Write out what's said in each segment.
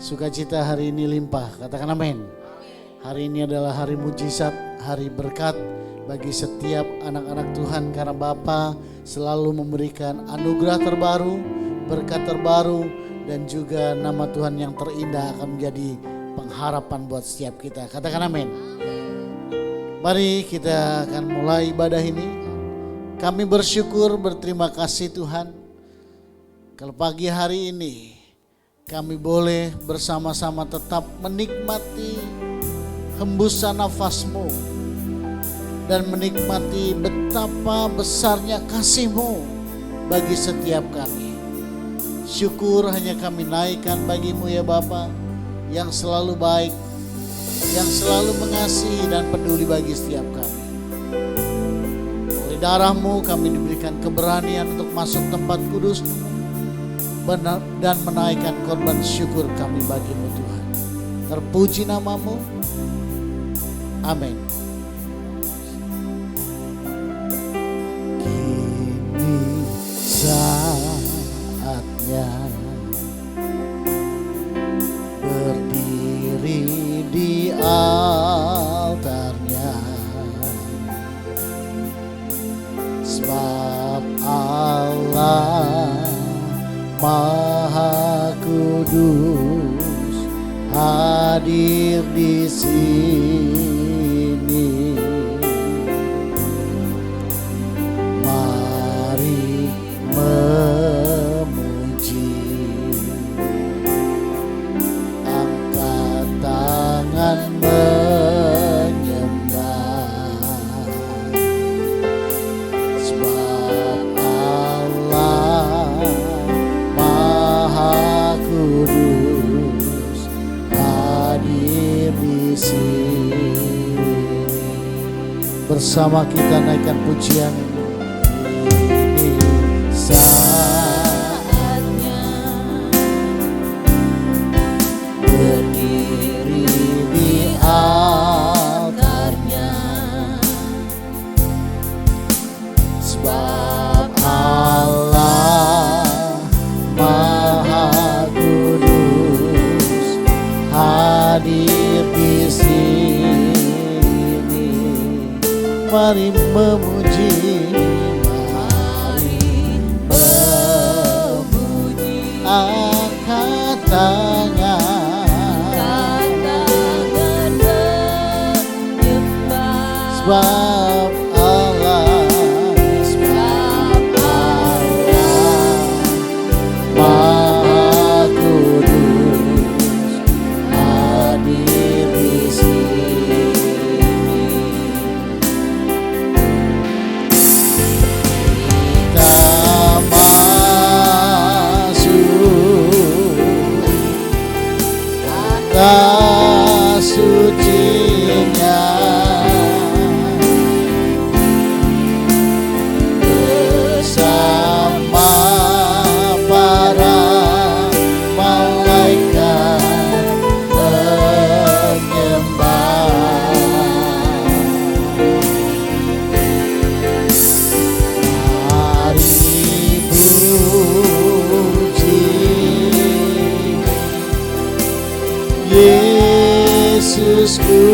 Sukacita hari ini limpah, katakan amin. Hari ini adalah hari mujizat, hari berkat bagi setiap anak-anak Tuhan. Karena Bapa selalu memberikan anugerah terbaru, berkat terbaru, dan juga nama Tuhan yang terindah akan menjadi pengharapan buat setiap kita. Katakan amin. Mari kita akan mulai ibadah ini. Kami bersyukur, berterima kasih Tuhan. Kalau pagi hari ini kami boleh bersama-sama tetap menikmati hembusan nafas-Mu dan menikmati betapa besarnya kasih-Mu bagi setiap kami. Syukur hanya kami naikkan bagi-Mu ya Bapa, yang selalu baik, yang selalu mengasihi dan peduli bagi setiap kami. Oleh darah-Mu kami diberikan keberanian untuk masuk tempat kudus-Mu dan menaikkan korban syukur kami bagi-Mu Tuhan. Terpuji nama-Mu. Amin. Kini saatnya berdiri di altarnya, sebab Allah Maha Kudus hadir di sini. Mari memuji, angkat tangan menyembah, sebab Allah Maha Kudus hadir di sini. Bersama kita naikkan pujian ini. Saatnya berdiri di altarnya, sebab Allah Maha Kudus hadir di sini. Mari memuji, mari memuji, angkat tangan menyembah, sebab Allah Maha Kudus hadir di sini. Kita masuk kata sucinya, bersama para malaikat penyembah. Mari puji Yesusku,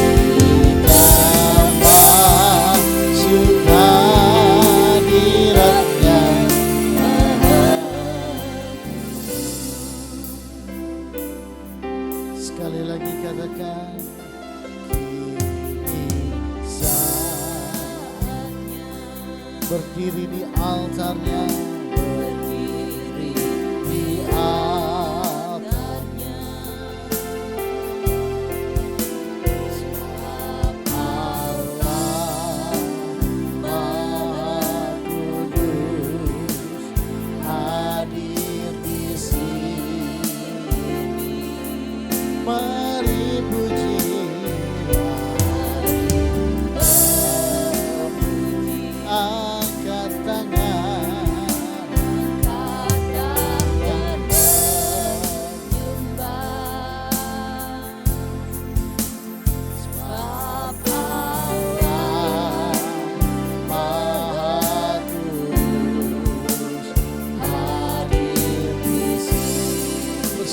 kita masuk hadirat-Nya. Sekali lagi katakan, kini saatnya berdiri di altarnya, berdiri di altarnya, sebab Allah Maha Kudus hadir di sini. Mari puji, mari memuji, angkat tangan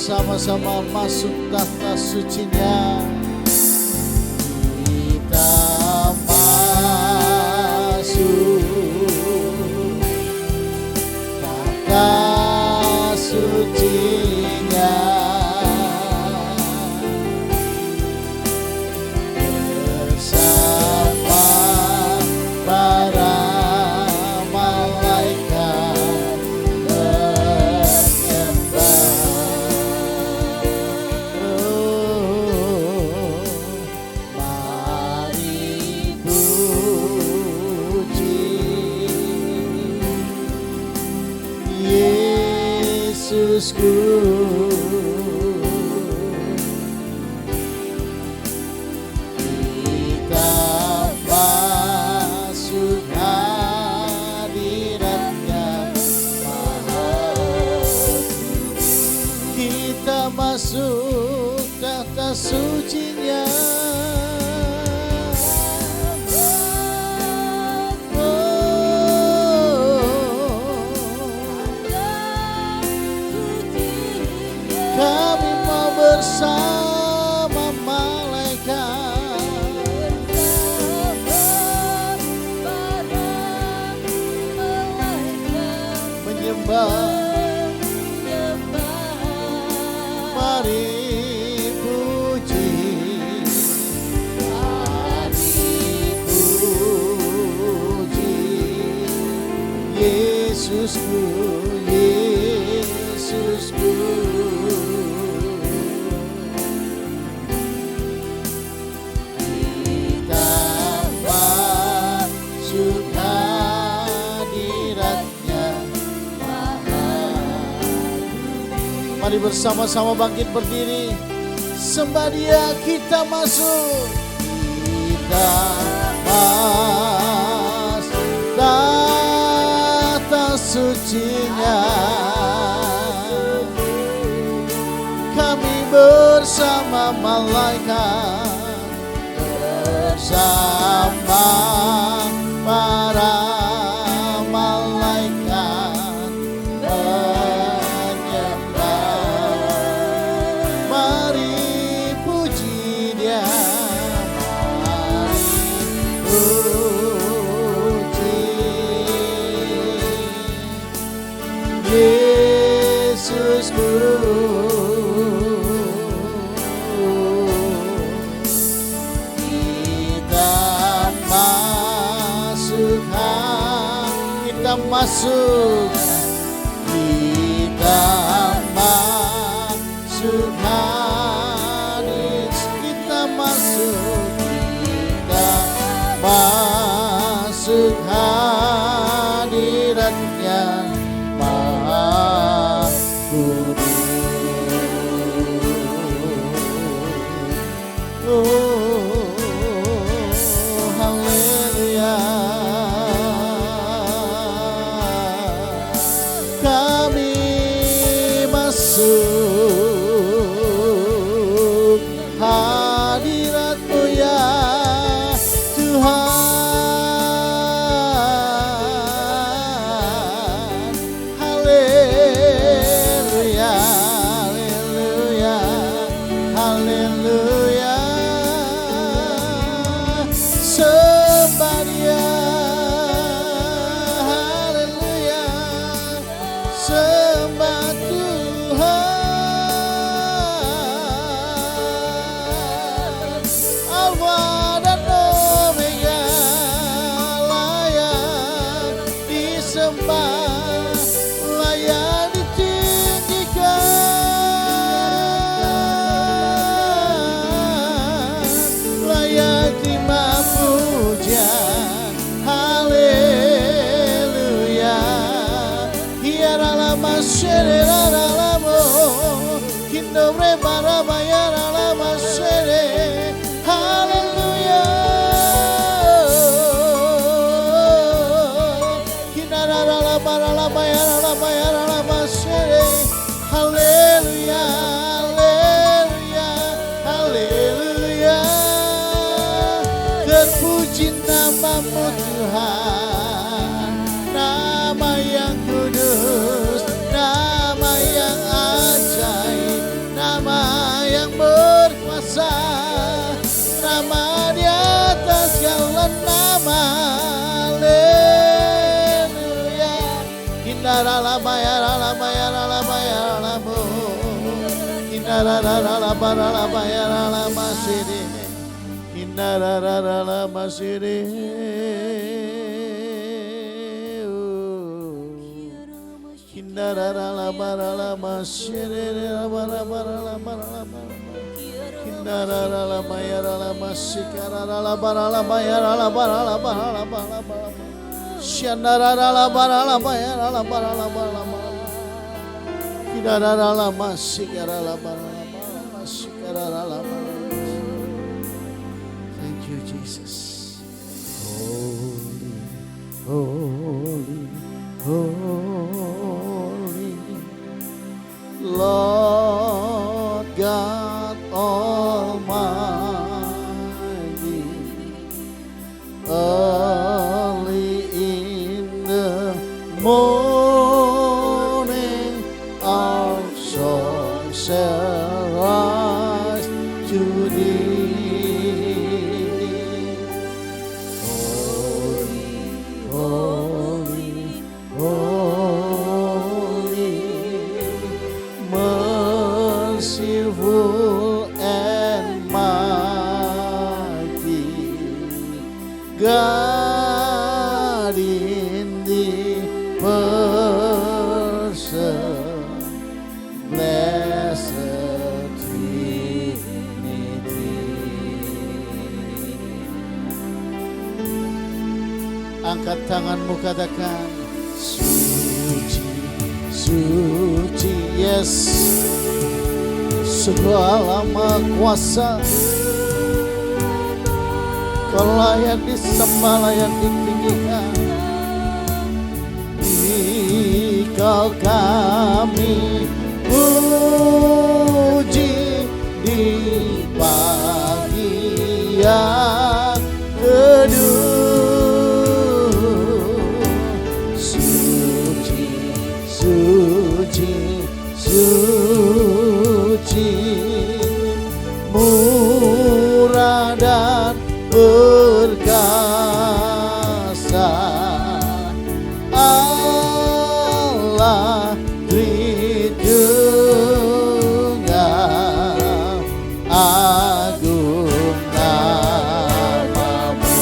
bersama-sama masuk tahta sucinya. Kita masuk tahta sucinya. Bersama para Yesusku, kita masuk hadiratnya Maha Kudus. Kita masuk tahta sucinya. Kami mau bersama malaikat menyembah. Mari puji, mari puji Yesusku, Yesusku. Mari bersama-sama bangkit berdiri, sembah Dia. Kita masuk, kita masuk tahta sucinya. Kami bersama malaikat, bersama para Yesusku. Kita masuk, kita masuk, kita masuk hadis, kita masuk, kita masuk hadiratnya Maha Kudus. Oh, haleluya. Kami masuk hadirat-Mu ya Tuhan. Layak ditinggikan, layak terima pujian. Haleluya. Hiarala masyere lalamo, kindobre barabayara la masyere. Haleluya. Haleluya, haleluya, haleluya. Terpuji nama-Mu Tuhan, nama yang kudus, nama yang ajaib. Thank you, Jesus. Holy, holy, Lord God Almighty. Early in the morning, our song shall rise to thee. Holy, holy, merciful and mighty, God in the person, blessed Trinity. Angkat tanganmu, katakan suci, suci, yes. Segala maha kuasa, Kau layak disembah, layak ditinggikan. Kau kami puji di pagi yang teduh. Suci, suci, suci, murah dan perkasa, Allah Tritunggal, agung namamu.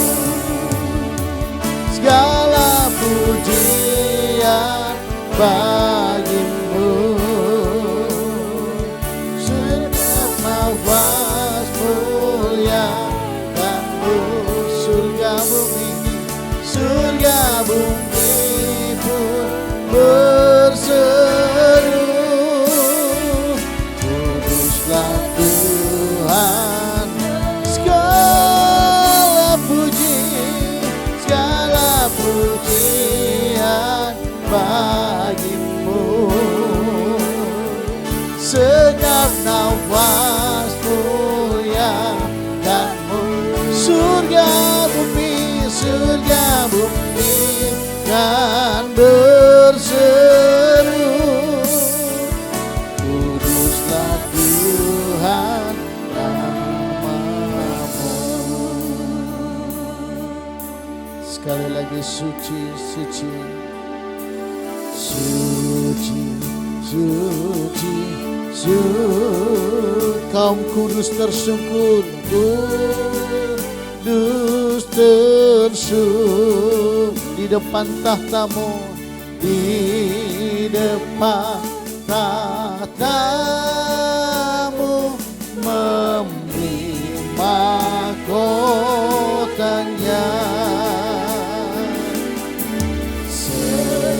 Segala pujian bagimu, setiap nafas muliakanmu. Surga bumi pun berseru, kuduslah Tuhan. Segala pujian bagimu. Segap nafas muliakanmu. Surga bumi kan berseru, kuduslah Tuhan namamu. Sekali lagi suci, suci, suci, suci, suci. Kaum kudus tersungkur, kudus tersungkur di depan tahtamu, di depan tahtamu, memberi mahkotanya.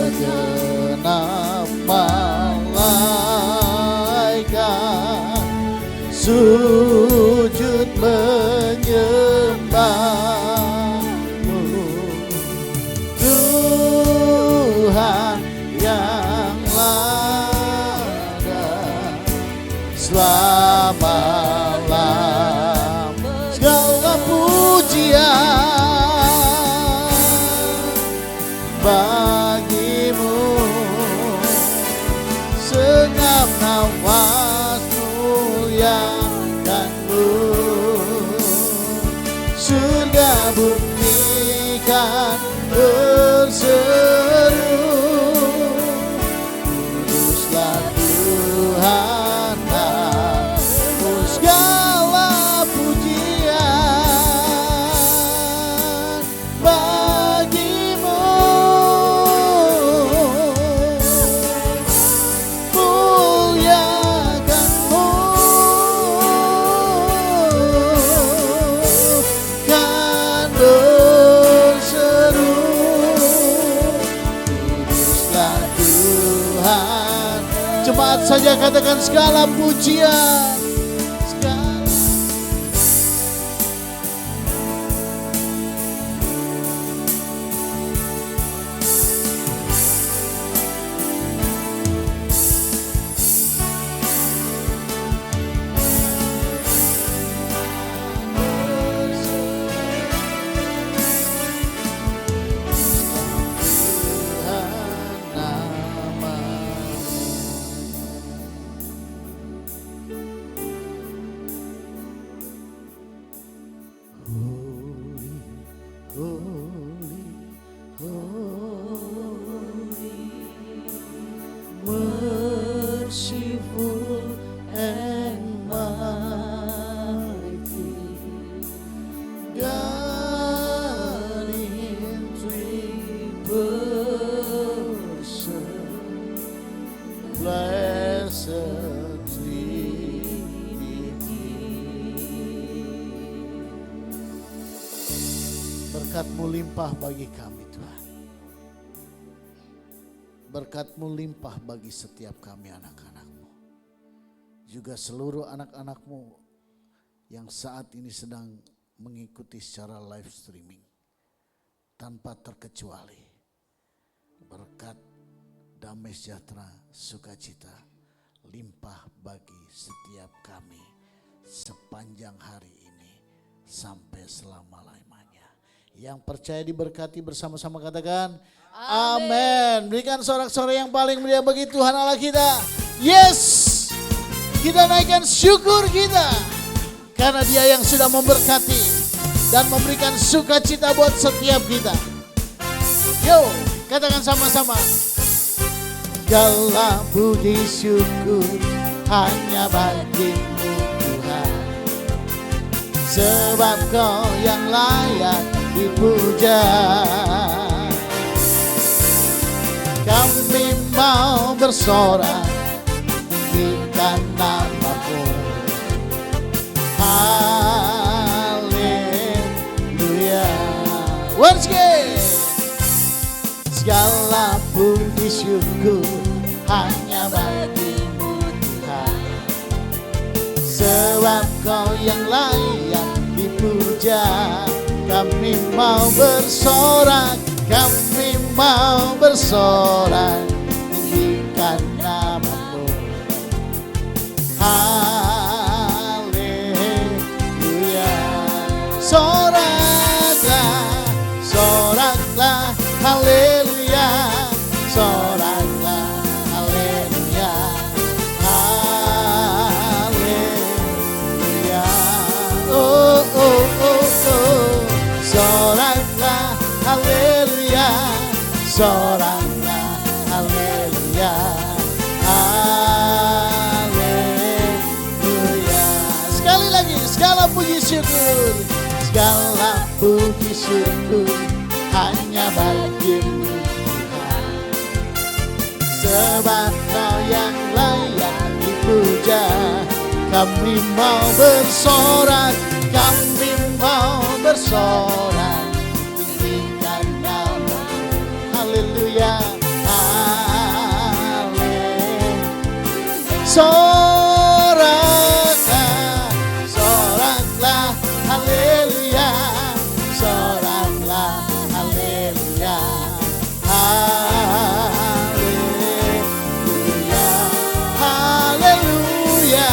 Segenap malaikat sujud menyembahmu, Tuhan yang ada selama-lamanya. Segala pujian bagimu, segenap nafas muliakanmu. Tuhan. Jemaat saja katakan segala pujian. Berkat-Mu limpah bagi kami Tuhan. Berkat-Mu limpah bagi setiap kami anak-anak-Mu. Juga seluruh anak-anak-Mu yang saat ini sedang mengikuti secara live streaming. Tanpa terkecuali. Berkat, damai sejahtera, sukacita limpah bagi setiap kami sepanjang hari ini sampai selama-lamanya. Yang percaya diberkati bersama-sama katakan amin. Berikan sorak-sorai yang paling meriah bagi Tuhan Allah kita. Yes, kita naikkan syukur kita karena Dia yang sudah memberkati dan memberikan sukacita buat setiap kita. Yo, katakan sama-sama. Segala puji syukur hanya bagi-Mu Tuhan, sebab Kau yang layak dipuja. Kami mau bersorak tinggikan nama-Mu. Haleluya. Once again. Segala puji syukur hanya bagi-Mu Tuhan, sebab Kau yang layak dipuja. Kami mau bersorak, kami mau bersorak tinggikan nama-Mu. Haleluya. Soraklah, soraklah, haleluya. Soraklah, haleluya. Haleluya. Oh, oh, oh, oh. Soraklah, haleluya. Soraklah, haleluya. Haleluya. Sekali lagi, segala puji syukur, segala puji syukur hanya bagi-Mu Tuhan, sebab Kau yang layak dipuja. Kami mau bersorak, kami mau bersorak tinggikan nama-Mu. Haleluya. Soraklah, soraklah, haleluya. Soraklah, haleluya. Haleluya. Haleluya.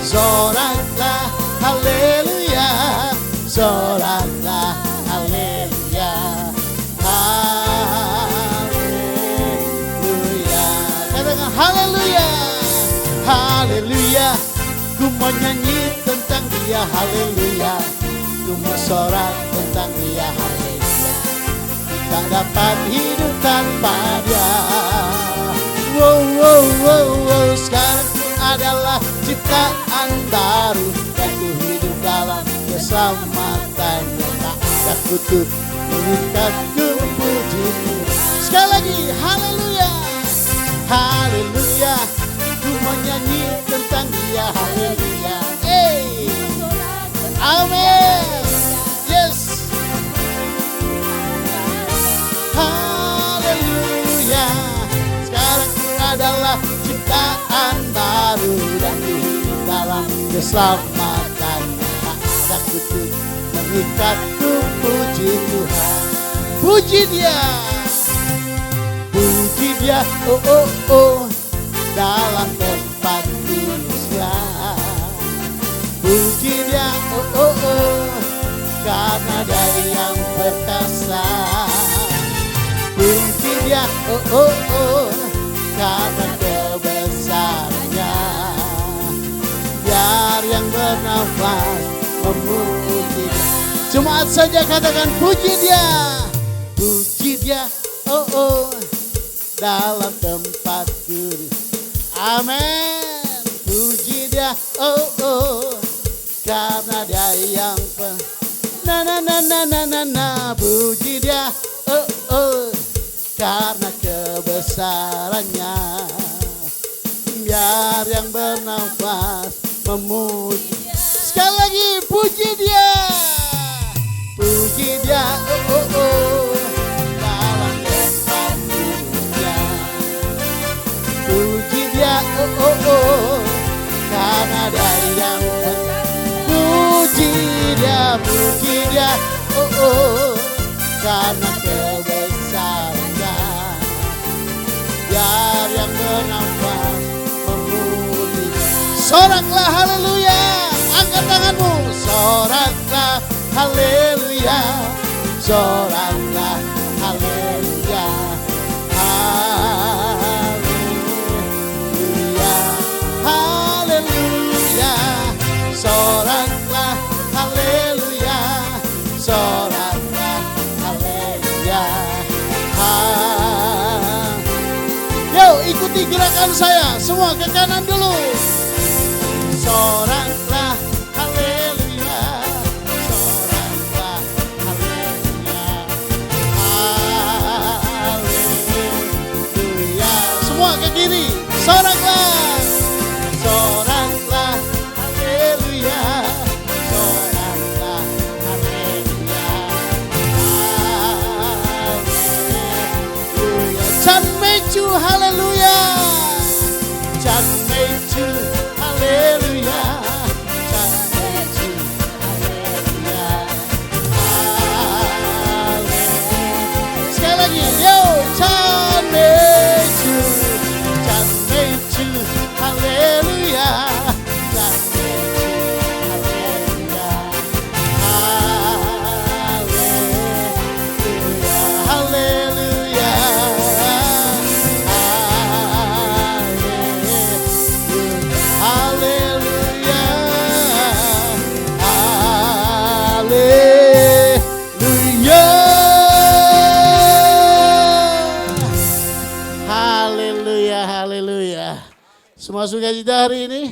Soraklah, haleluya. Soraklah, haleluya. Haleluya. Katakan haleluya. Haleluya. Ku mau nyanyi tentang Dia, haleluya. Ku mau sorak tentang Dia, haleluya. Tak dapat hidup tanpa Dia. Wow, wow, wow, wow. Sekarang ku adalah ciptaan baru, dan ku hidup dalam keselamatan yang tak ada kutuk. Mengikat ku puji-Mu. Sekali lagi, haleluya. Haleluya. Ku mau nyanyi tentang Dia, haleluya. Amin. Yes. Haleluya. Sekarang ku adalah ciptaan baru dan hidup dalam keselamatan. Tak ada kutuk mengikatku, puji Tuhan. Puji Dia, puji Dia, oh oh oh, dalam tempat kudusnya. Puji Dia, oh oh oh, karena Dia yang perkasa. Puji Dia, oh oh oh, karena kebesarannya. Biar yang bernafas memuji Dia. Jemaat saja katakan puji Dia. Puji Dia, oh oh, dalam tempat kudus. Amin. Puji Dia, oh oh, karena Dia yang na na na na na na na. Puji Dia, oh oh, karena kebesarannya. Biar yang bernafas memuji. Sekali lagi puji Dia. Puji Dia, oh oh oh, dalam tempat kudusnya. Puji Dia, oh oh oh, karena Dia yang puji Dia, oh oh, karena kebesarannya. Biar yang bernafas memuji. Soraklah haleluya, angkat tanganmu. Soraklah haleluya, soraklah haleluya, haleluya, haleluya, soraklah haleluya, soraklah haleluya. Yo, ikuti gerakan saya, semua ke kanan dulu. Soraklah haleluya, soraklah haleluya, haleluya. Semua ke kiri, soraklah, soraklah haleluya, soraklah haleluya, haleluya. Chan mecu haleluya, chan mecu haleluya, chan mecu haleluya, haleluya. Sekali lagi, yo, chan mecu haleluya, chan mecu haleluya, haleluya, haleluya, haleluya, haleluya, haleluya. Semua sukacita hari ini?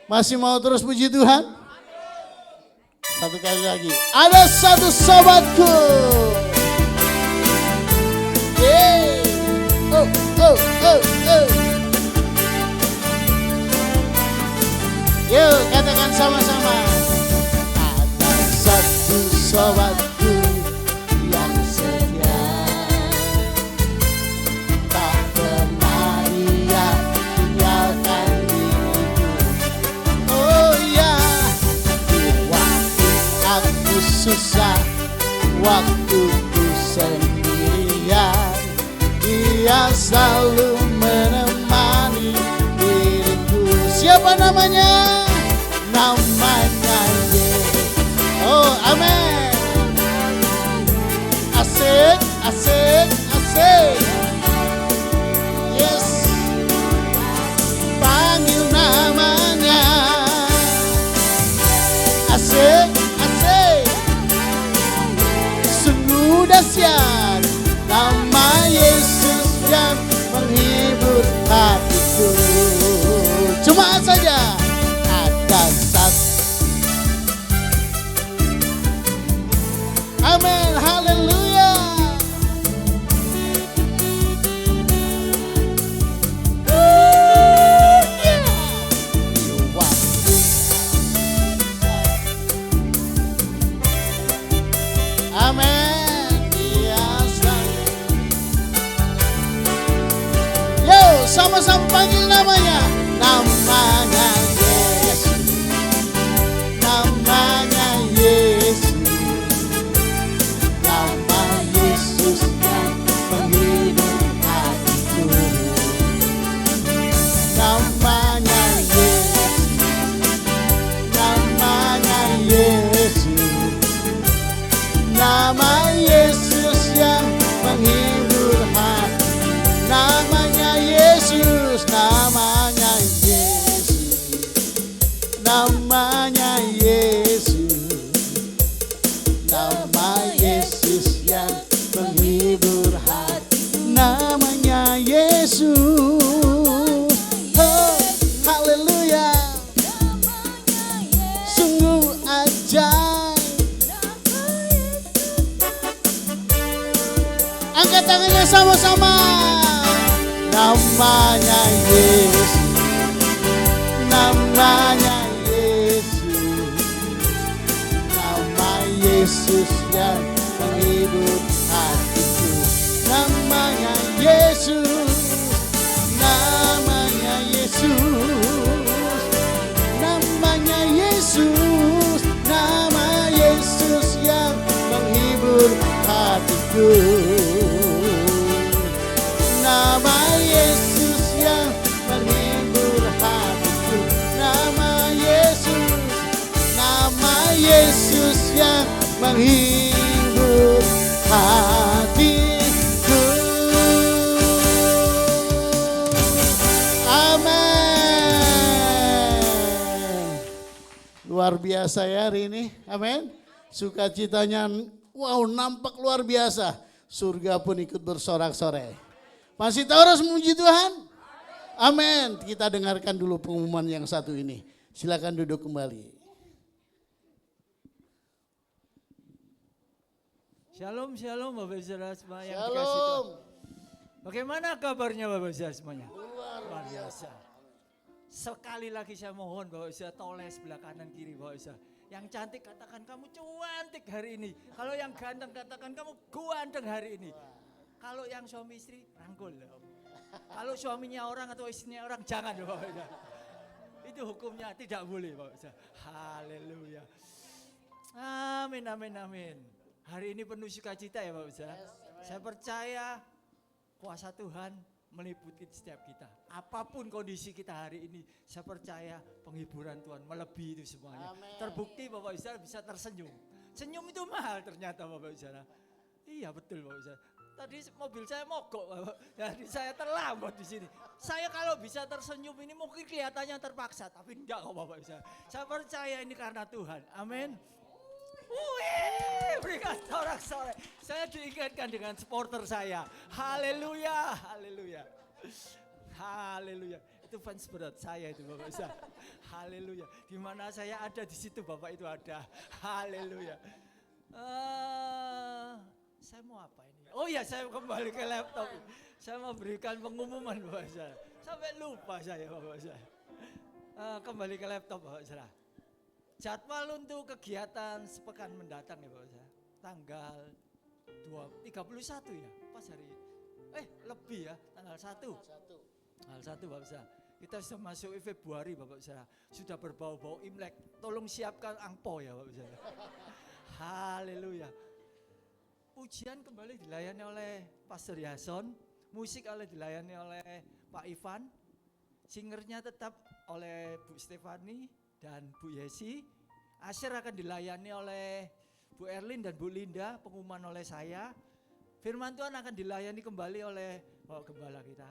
Masih mau terus puji Tuhan? Satu kali lagi. Ada satu sobatku. Yeay. Oh, oh, oh, oh. Yuk katakan sama-sama. Ada satu sobatku yang setia, tak pernah dia tinggalkan diriku. Oh ya, waktu aku susah, waktu ku sendirian, Dia selalu menemani diriku. Siapa namanya? Namanya Yesus. Oh, amin. Asik, asik, asik. Yes. Panggil namanya. Asik, asik. Sungguh dahsyat nama Yesus yang menghibur hatiku. Cuma saja sama-sama panggil namanya. Namanya Yesus. Namanya Yesus. Nama Yesus yang menghibur hatiku. Namanya Yesus. Namanya Yesus. Nama Yesus yang menghibur hati. Namanya Yesus. Namanya Yesus. Namanya Yesus. Nama Yesus yang menghibur hati. Namanya Yesus. Oh, haleluya. Sungguh ajaib. Angkat tangannya sama-sama. Namanya Yesus. Namanya Yesus. Nama Yesus yang menghibur hatiku. Namanya Yesus. Namanya Yesus. Namanya Yesus. Nama Yesus yang menghibur hatiku. Nama Yesus yang menghibur hatiku. Nama Yesus. Nama Yesus yang menghibur hatiku. Amin. Luar biasa ya hari ini. Amin. Sukacitanya wow, nampak luar biasa. Surga pun ikut bersorak-sorai. Masih terus memuji Tuhan? Amin. Kita dengarkan dulu pengumuman yang satu ini. Silakan duduk kembali. Shalom, shalom Bapak Saudara semua yang dikasih Tuhan. Bagaimana kabarnya Bapak Saudara semuanya? Luar biasa. Sekali lagi saya mohon Bapak Saudara toleh sebelah kanan kiri Bapak Saudara. Yang cantik katakan kamu cantik hari ini. Kalau yang ganteng katakan kamu ganteng hari ini. Kalau yang suami istri rangkul. Kalau suaminya orang atau istrinya orang jangan Bapak Saudara. Itu hukumnya tidak boleh Bapak Saudara. Haleluya. Amin, amin, amin. Hari ini penuh sukacita ya Bapak Saudara. Saya percaya kuasa Tuhan meliputi setiap kita. Apapun kondisi kita hari ini, saya percaya penghiburan Tuhan melebihi itu semuanya. Amen. Terbukti Bapak Saudara bisa tersenyum. Senyum itu mahal ternyata Bapak Saudara. Iya betul Bapak Saudara. Tadi mobil saya mogok Bapak. Jadi saya terlambat di sini. Saya kalau bisa tersenyum ini mungkin kelihatannya terpaksa, tapi enggak kok Bapak Saudara. Saya percaya ini karena Tuhan. Amin. Wih, berikan sorak-sorai. Saya diingatkan dengan supporter saya. Haleluya, haleluya. Haleluya. Itu fans berat saya itu Bapak saya. Haleluya. Di mana saya ada di situ Bapak itu ada. Haleluya. Saya mau apa ini? Oh ya, saya kembali ke laptop. Saya mau berikan pengumuman Bapak saya. Sampai lupa saya Bapak saya. Kembali ke laptop Bapak saya. Jadwal untuk kegiatan sepekan mendatang ya Bapak saya. Tanggal 31 ya, pas hari lebih ya, tanggal 1. Tanggal 1 Bapak saya. Kita sudah masuk Februari Bapak saya. Sudah berbau-bau Imlek. Tolong siapkan angpo ya Bapak saya. Haleluya. Pujian kembali dilayani oleh Pastor Yason, musik dilayani oleh Pak Ivan, singernya tetap oleh Bu Stefani dan Bu Yesi. Asher akan dilayani oleh Bu Erlin dan Bu Linda, pengumuman oleh saya. Firman Tuhan akan dilayani kembali oleh Bapak Gembala kita,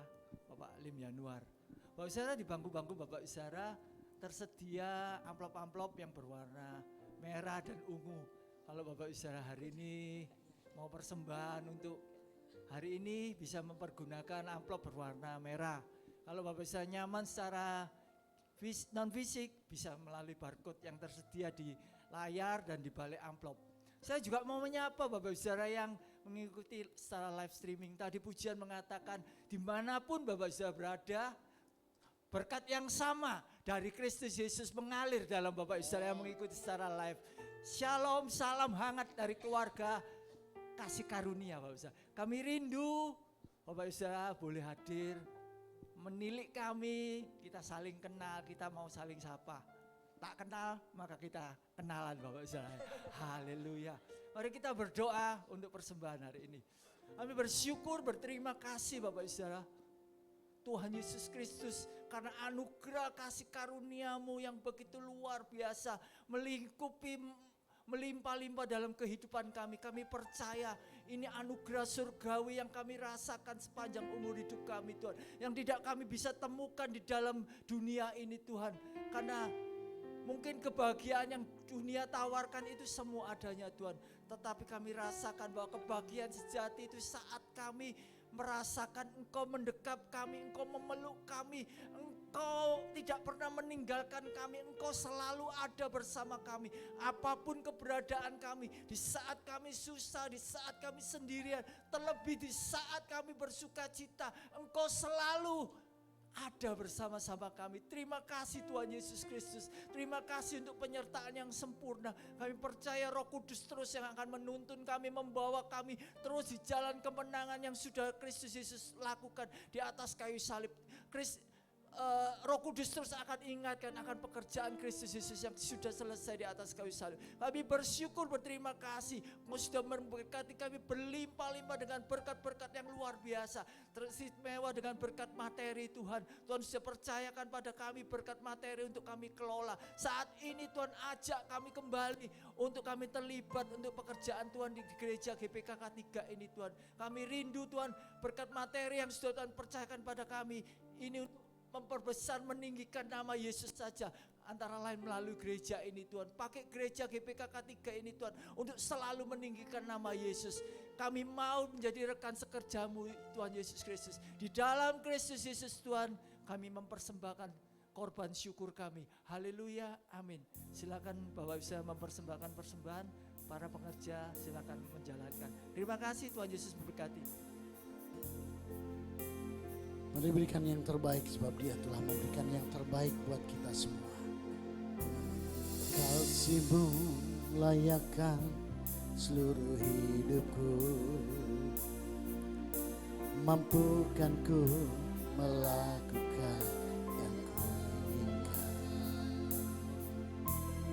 Bapak Lim Yanuar. Bapak Saudara, di bangku-bangku Bapak Saudara tersedia amplop-amplop yang berwarna merah dan ungu. Kalau Bapak Saudara hari ini mau persembahan untuk hari ini bisa mempergunakan amplop berwarna merah. Kalau Bapak Saudara nyaman secara non fisik bisa melalui barcode yang tersedia di layar dan di balik amplop. Saya juga mau menyapa Bapak Saudara yang mengikuti secara live streaming. Tadi pujian mengatakan dimanapun Bapak Saudara berada, berkat yang sama dari Kristus Yesus mengalir dalam Bapak Saudara yang mengikuti secara live. Shalom, salam hangat dari keluarga kasih karunia Bapak Saudara. Kami rindu Bapak Saudara boleh hadir menilik kami, kita saling kenal, kita mau saling sapa. Tak kenal, maka kita kenalan Bapak Saudara. Haleluya. Mari kita berdoa untuk persembahan hari ini. Kami bersyukur, berterima kasih Bapak Saudara. Tuhan Yesus Kristus, karena anugerah kasih karunia-Mu yang begitu luar biasa, melingkupi, melimpah-limpah dalam kehidupan kami. Kami percaya ini anugerah surgawi yang kami rasakan sepanjang umur hidup kami Tuhan. Yang tidak kami bisa temukan di dalam dunia ini Tuhan. Karena mungkin kebahagiaan yang dunia tawarkan itu semua adanya Tuhan. Tetapi kami rasakan bahwa kebahagiaan sejati itu saat kami merasakan Engkau mendekap kami, Engkau memeluk kami, Engkau tidak pernah meninggalkan kami, Engkau selalu ada bersama kami. Apapun keberadaan kami, di saat kami susah, di saat kami sendirian, terlebih di saat kami bersuka cita, Engkau selalu ada bersama-sama kami. Terima kasih Tuhan Yesus Kristus. Terima kasih untuk penyertaan yang sempurna. Kami percaya Roh Kudus terus yang akan menuntun kami, membawa kami terus di jalan kemenangan yang sudah Kristus Yesus lakukan di atas kayu salib. Roh Kudus terus akan ingatkan akan pekerjaan Kristus Yesus yang sudah selesai di atas kayu salib. Kami bersyukur, berterima kasih. Engkau sudah memberkati kami berlimpah-limpah dengan berkat-berkat yang luar biasa. Teristimewa dengan berkat materi Tuhan. Tuhan sudah percayakan pada kami berkat materi untuk kami kelola. Saat ini Tuhan ajak kami kembali untuk kami terlibat untuk pekerjaan Tuhan di gereja GPKK 3 ini Tuhan. Kami rindu Tuhan berkat materi yang sudah Tuhan percayakan pada kami. Ini untuk memperbesar, meninggikan nama Yesus saja. Antara lain melalui gereja ini Tuhan. Pakai gereja GPKK 3 ini Tuhan. Untuk selalu meninggikan nama Yesus. Kami mau menjadi rekan sekerjamu Tuhan Yesus Kristus. Di dalam Kristus Yesus Tuhan, kami mempersembahkan korban syukur kami. Haleluya, amin. Silakan Bapak bisa mempersembahkan persembahan. Para pengerja silakan menjalankan. Terima kasih, Tuhan Yesus memberkati. Mari berikan yang terbaik sebab Dia telah memberikan yang terbaik buat kita semua. Kasih-Mu layakkan seluruh hidupku, mampukan ku melakukan yang ku inginkan.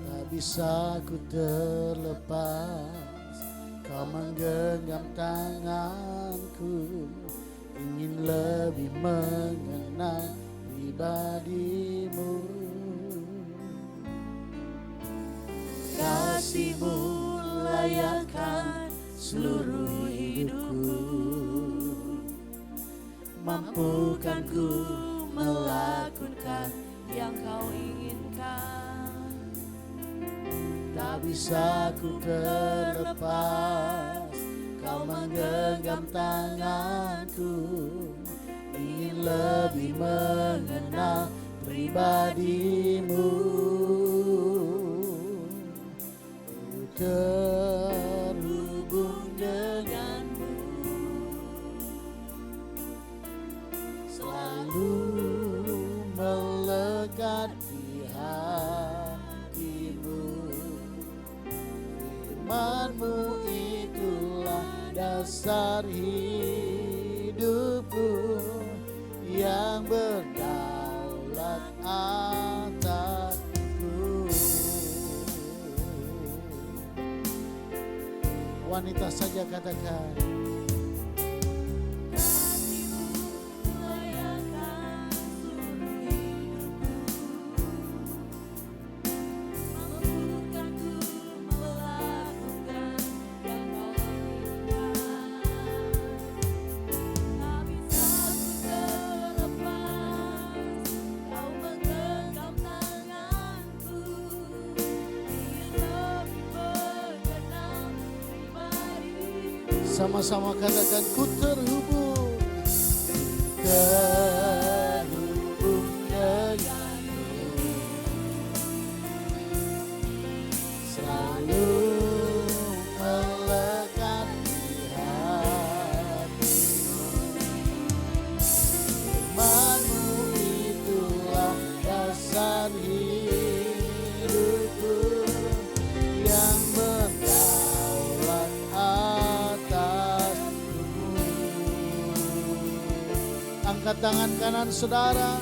Tak bisa ku terlepas, Kau menggenggam tanganku. Ingin lebih mengenal pribadi-Mu. Kasih-Mu layakkan seluruh hidupku, mampukan ku melakukan yang Kau inginkan. Tak bisa ku terlepas, Kau menggenggam tanganku. Ingin lebih mengenal pribadi-Mu. Terhubung denganmu, selalu melekat di hatimu. Firman-Mu itulah dasar hidupku yang berdaulat atasku. Wanita saja katakan, sama-sama katakan, ku terhubung, terhubung denganmu, selalu melekat di hatimu. Firman-Mu itulah dasar hidupku yang berdaulat atasku. Angkat tangan kanan saudara,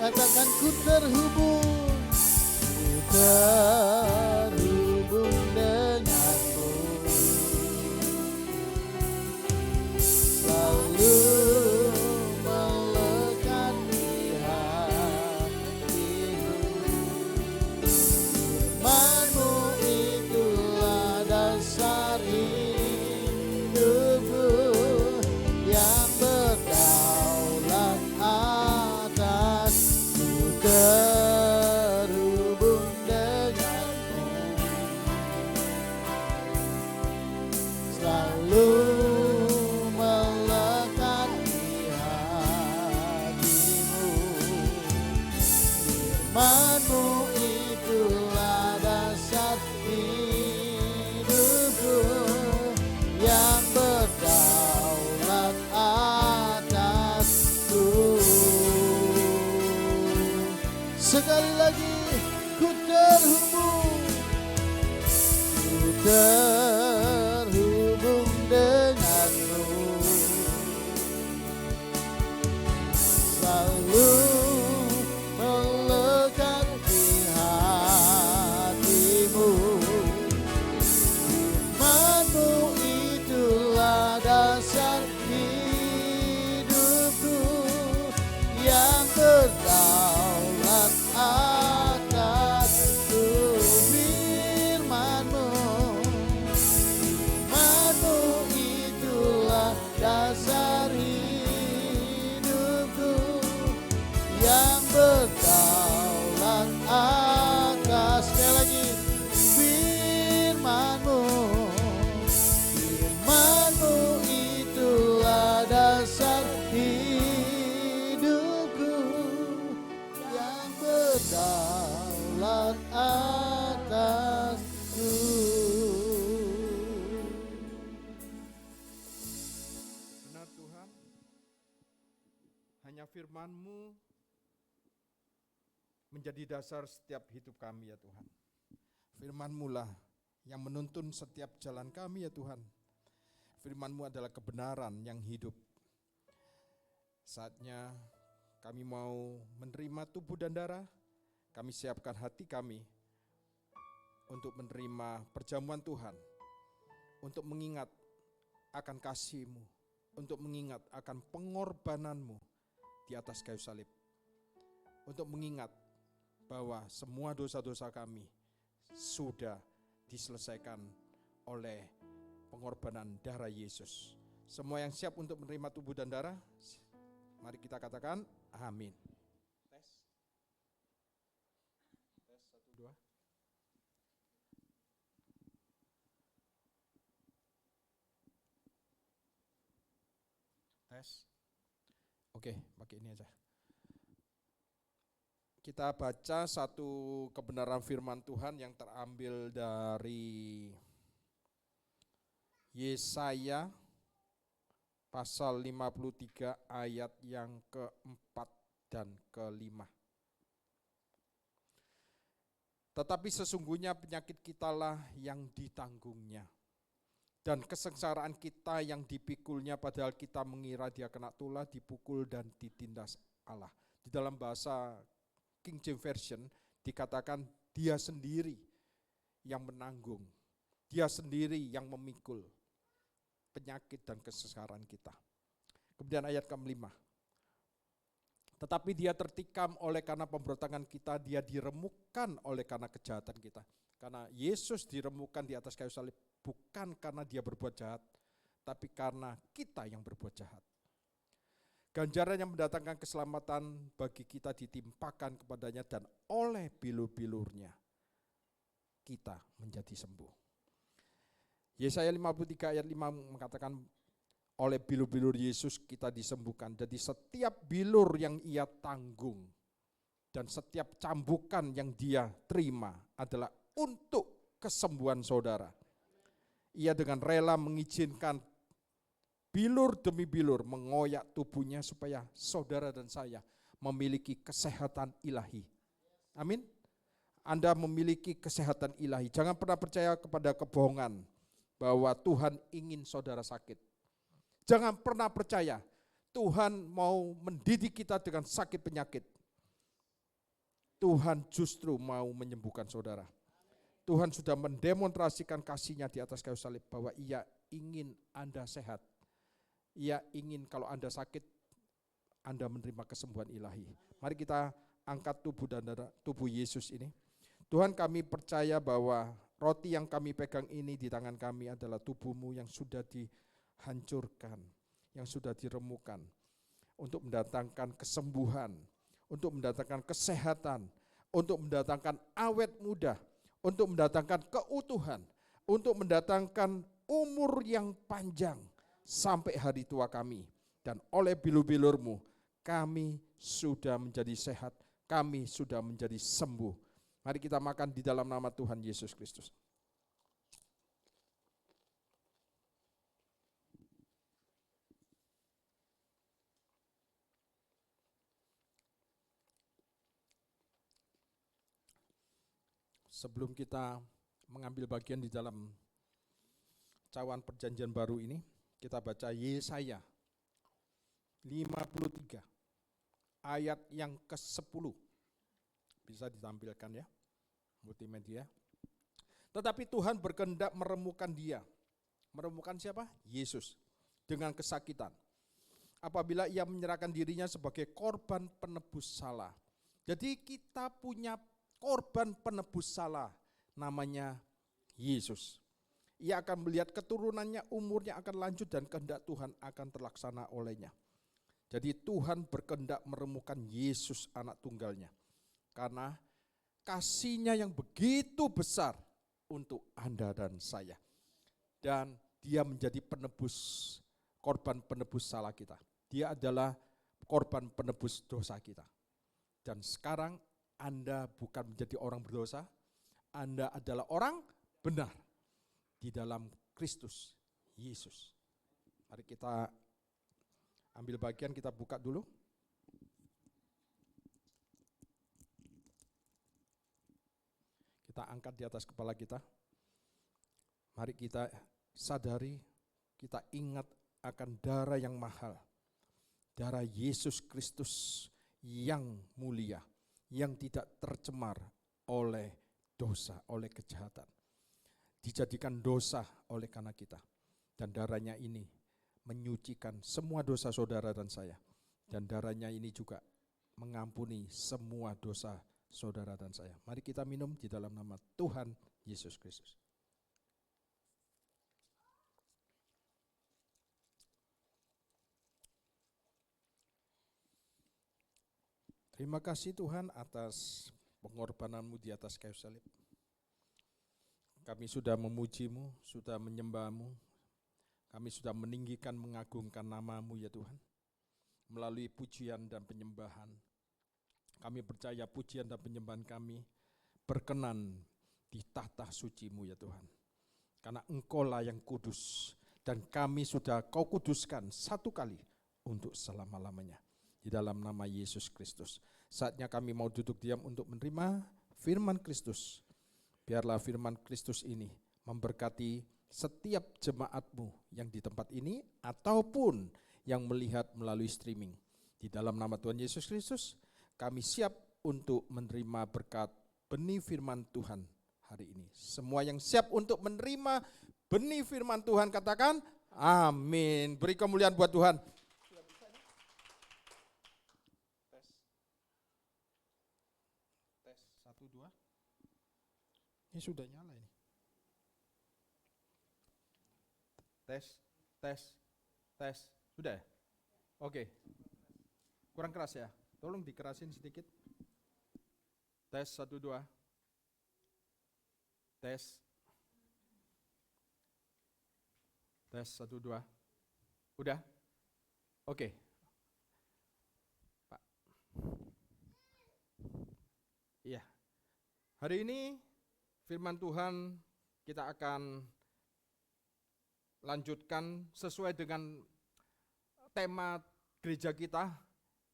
katakan ku terhubung. Ku terhubung denganmu, selalu melekat di hatiku. Firman-Mu itulah dasar hidupku, yang berdaulat atasku. Terhubung denganmu, selalu melekat di hatimu. Firman-Mu itulah dasar hidupku, yang berdaulat atasku. Sekali lagi, ku terhubung, ku terhubung denganmu, selalu melekat di hatimu. Firman-Mu itulah dasar hidupku, yang berdaulat atasku. Firman-Mu, Firman-Mu itulah dasar hidupku, yang berdaulat atas. Sekali lagi, Firman-Mu, Firman-Mu itulah dasar hidupku, yang berdaulat atasku. Benar Tuhan, hanya firman-Mu menjadi dasar setiap hidup kami ya Tuhan. Firman-Mu lah yang menuntun setiap jalan kami ya Tuhan. Firman-Mu adalah kebenaran yang hidup. Saatnya kami mau menerima tubuh dan darah, kami siapkan hati kami untuk menerima perjamuan Tuhan, untuk mengingat akan kasih-Mu, untuk mengingat akan pengorbanan-Mu di atas kayu salib, untuk mengingat bahwa semua dosa-dosa kami sudah diselesaikan oleh pengorbanan darah Yesus. Semua yang siap untuk menerima tubuh dan darah, mari kita katakan amin. Tes. Tes 1 2. Tes. Oke, pakai ini aja. Kita baca satu kebenaran firman Tuhan yang terambil dari Yesaya pasal 53 ayat yang keempat dan kelima. Tetapi sesungguhnya penyakit kitalah yang ditanggungnya, dan kesengsaraan kita yang dipikulnya, padahal kita mengira dia kena tulah, dipukul dan ditindas Allah. Di dalam bahasa King James Version dikatakan dia sendiri yang menanggung, dia sendiri yang memikul penyakit dan kesengsaraan kita. Kemudian ayat ke-5. Tetapi dia tertikam oleh karena pemberontakan kita, dia diremukkan oleh karena kejahatan kita. Karena Yesus diremukkan di atas kayu salib bukan karena dia berbuat jahat, tapi karena kita yang berbuat jahat. Ganjaran yang mendatangkan keselamatan bagi kita ditimpakan kepadanya, dan oleh bilur-bilurnya kita menjadi sembuh. Yesaya 53 ayat 5 mengatakan oleh bilur-bilur Yesus kita disembuhkan. Jadi setiap bilur yang ia tanggung dan setiap cambukan yang dia terima adalah untuk kesembuhan saudara. Ia dengan rela mengizinkan bilur demi bilur mengoyak tubuhnya supaya saudara dan saya memiliki kesehatan ilahi. Amin. Anda memiliki kesehatan ilahi. Jangan pernah percaya kepada kebohongan bahwa Tuhan ingin saudara sakit. Jangan pernah percaya Tuhan mau mendidik kita dengan sakit penyakit. Tuhan justru mau menyembuhkan saudara. Tuhan sudah mendemonstrasikan kasih-Nya di atas kayu salib bahwa Ia ingin Anda sehat. Ia ingin kalau Anda sakit, Anda menerima kesembuhan ilahi. Mari kita angkat tubuh dan tubuh Yesus ini. Tuhan, kami percaya bahwa roti yang kami pegang ini di tangan kami adalah tubuh-Mu yang sudah dihancurkan, yang sudah diremukan, untuk mendatangkan kesembuhan, untuk mendatangkan kesehatan, untuk mendatangkan awet muda, untuk mendatangkan keutuhan, untuk mendatangkan umur yang panjang sampai hari tua kami. Dan oleh bilur-bilur-Mu, kami sudah menjadi sehat, kami sudah menjadi sembuh. Mari kita makan di dalam nama Tuhan Yesus Kristus. Sebelum kita mengambil bagian di dalam cawan perjanjian baru ini, kita baca Yesaya 53 ayat yang ke-10. Bisa ditampilkan ya, multimedia. Tetapi Tuhan berkehendak meremukan dia. Meremukan siapa? Yesus. Dengan kesakitan. Apabila ia menyerahkan dirinya sebagai korban penebus salah. Jadi kita punya korban penebus salah, namanya Yesus. Ia akan melihat keturunannya, umurnya akan lanjut dan kehendak Tuhan akan terlaksana olehnya. Jadi Tuhan berkehendak meremukan Yesus anak tunggalnya. Karena kasih-Nya yang begitu besar untuk Anda dan saya. Dan dia menjadi penebus, korban penebus salah kita. Dia adalah korban penebus dosa kita. Dan sekarang Anda bukan menjadi orang berdosa, Anda adalah orang benar di dalam Kristus Yesus. Mari kita ambil bagian, kita buka dulu. Kita angkat di atas kepala kita. Mari kita sadari, kita ingat akan darah yang mahal. Darah Yesus Kristus yang mulia, yang tidak tercemar oleh dosa, oleh kejahatan. Dijadikan dosa oleh karena kita. Dan darahnya ini menyucikan semua dosa saudara dan saya. Dan darahnya ini juga mengampuni semua dosa saudara dan saya. Mari kita minum di dalam nama Tuhan Yesus Kristus. Terima kasih Tuhan atas pengorbanan-Mu di atas kayu salib. Kami sudah memuji-Mu, sudah menyembah-Mu. Kami sudah meninggikan, mengagungkan nama-Mu ya Tuhan. Melalui pujian dan penyembahan. Kami percaya pujian dan penyembahan kami berkenan di tahta suci-Mu ya Tuhan. Karena Engkau-lah yang kudus. Dan kami sudah Kau kuduskan satu kali untuk selama-lamanya. Di dalam nama Yesus Kristus. Saatnya kami mau duduk diam untuk menerima firman Kristus. Biarlah firman Kristus ini memberkati setiap jemaat-Mu yang di tempat ini ataupun yang melihat melalui streaming. Di dalam nama Tuhan Yesus Kristus, kami siap untuk menerima berkat benih firman Tuhan hari ini. Semua yang siap untuk menerima benih firman Tuhan katakan amin. Beri kemuliaan buat Tuhan. Tes 1 2. Ini sudah nyala ini. Tes. Sudah ya? Oke. Kurang keras ya? Tolong dikerasin sedikit. Tes 1 2. Tes 1 2. Udah? Oke. Pak. Iya. Hari ini firman Tuhan kita akan lanjutkan sesuai dengan tema gereja kita,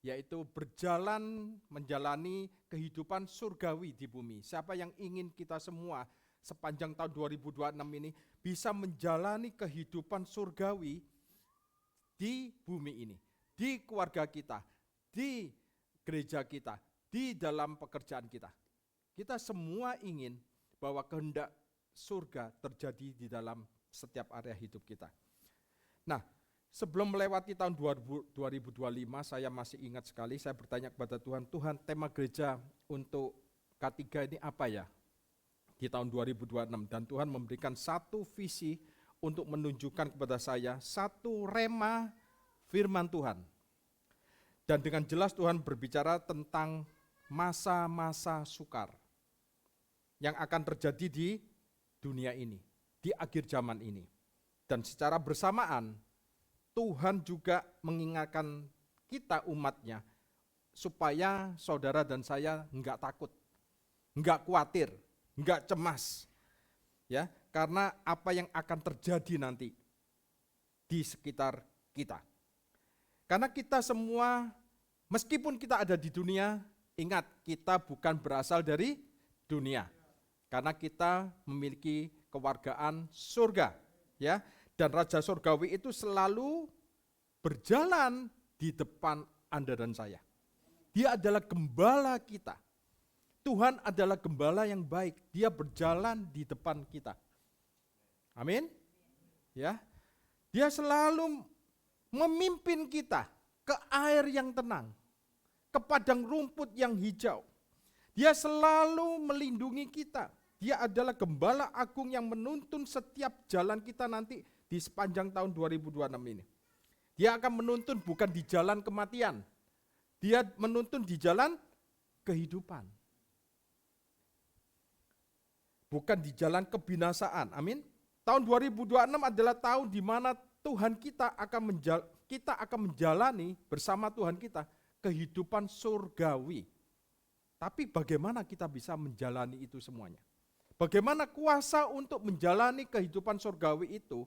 yaitu berjalan menjalani kehidupan surgawi di bumi. Siapa yang ingin kita semua sepanjang tahun 2026 ini bisa menjalani kehidupan surgawi di bumi ini, di keluarga kita, di gereja kita, di dalam pekerjaan kita. Kita semua ingin bahwa kehendak surga terjadi di dalam setiap area hidup kita. Nah, sebelum melewati tahun 2025, saya masih ingat sekali, saya bertanya kepada Tuhan, Tuhan, tema gereja untuk K3 ini apa ya? Di tahun 2026, dan Tuhan memberikan satu visi untuk menunjukkan kepada saya satu rema firman Tuhan. Dan dengan jelas Tuhan berbicara tentang masa-masa sukar yang akan terjadi di dunia ini, di akhir zaman ini. Dan secara bersamaan, Tuhan juga mengingatkan kita umatnya, supaya saudara dan saya enggak takut, enggak khawatir, enggak cemas. Ya, karena apa yang akan terjadi nanti di sekitar kita. Karena kita semua, meskipun kita ada di dunia, ingat kita bukan berasal dari dunia. Karena kita memiliki kewargaan surga, ya. Dan Raja Surgawi itu selalu berjalan di depan Anda dan saya. Dia adalah gembala kita. Tuhan adalah gembala yang baik. Dia berjalan di depan kita. Amin. Ya. Dia selalu memimpin kita ke air yang tenang, ke padang rumput yang hijau. Dia selalu melindungi kita. Dia adalah gembala agung yang menuntun setiap jalan kita nanti di sepanjang tahun 2026 ini. Dia akan menuntun bukan di jalan kematian. Dia menuntun di jalan kehidupan. Bukan di jalan kebinasaan. Amin. Tahun 2026 adalah tahun di mana Tuhan kita akan menjalani bersama Tuhan kita kehidupan surgawi. Tapi bagaimana kita bisa menjalani itu semuanya? Bagaimana kuasa untuk menjalani kehidupan surgawi itu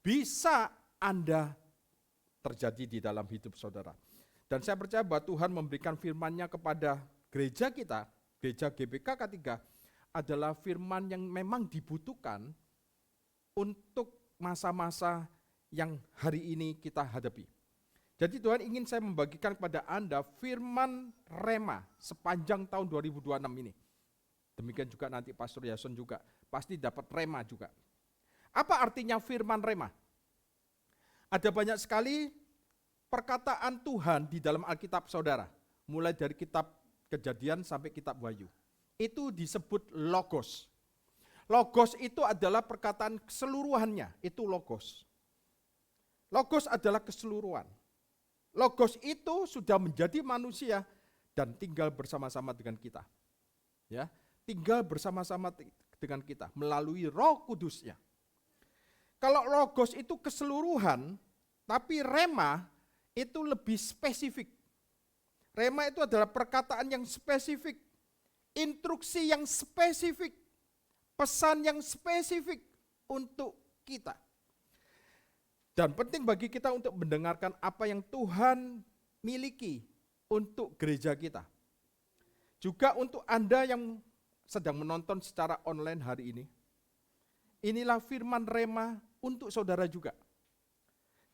bisa Anda terjadi di dalam hidup saudara. Dan saya percaya bahwa Tuhan memberikan firman-Nya kepada gereja kita, gereja GBK K3, adalah firman yang memang dibutuhkan untuk masa-masa yang hari ini kita hadapi. Jadi Tuhan ingin saya membagikan kepada Anda firman rema sepanjang tahun 2026 ini. Demikian juga nanti Pastor Yason juga pasti dapat rema juga. Apa artinya firman rema? Ada banyak sekali perkataan Tuhan di dalam Alkitab saudara. Mulai dari kitab Kejadian sampai kitab Wahyu. Itu disebut logos. Logos itu adalah perkataan keseluruhannya, itu logos. Logos adalah keseluruhan. Logos itu sudah menjadi manusia dan tinggal bersama-sama dengan kita. Ya, tinggal bersama-sama dengan kita melalui Roh Kudus-Nya. Kalau logos itu keseluruhan, tapi rema itu lebih spesifik. Rema itu adalah perkataan yang spesifik, instruksi yang spesifik, pesan yang spesifik untuk kita. Dan penting bagi kita untuk mendengarkan apa yang Tuhan miliki untuk gereja kita. Juga untuk Anda yang sedang menonton secara online hari ini, inilah firman rema untuk saudara juga.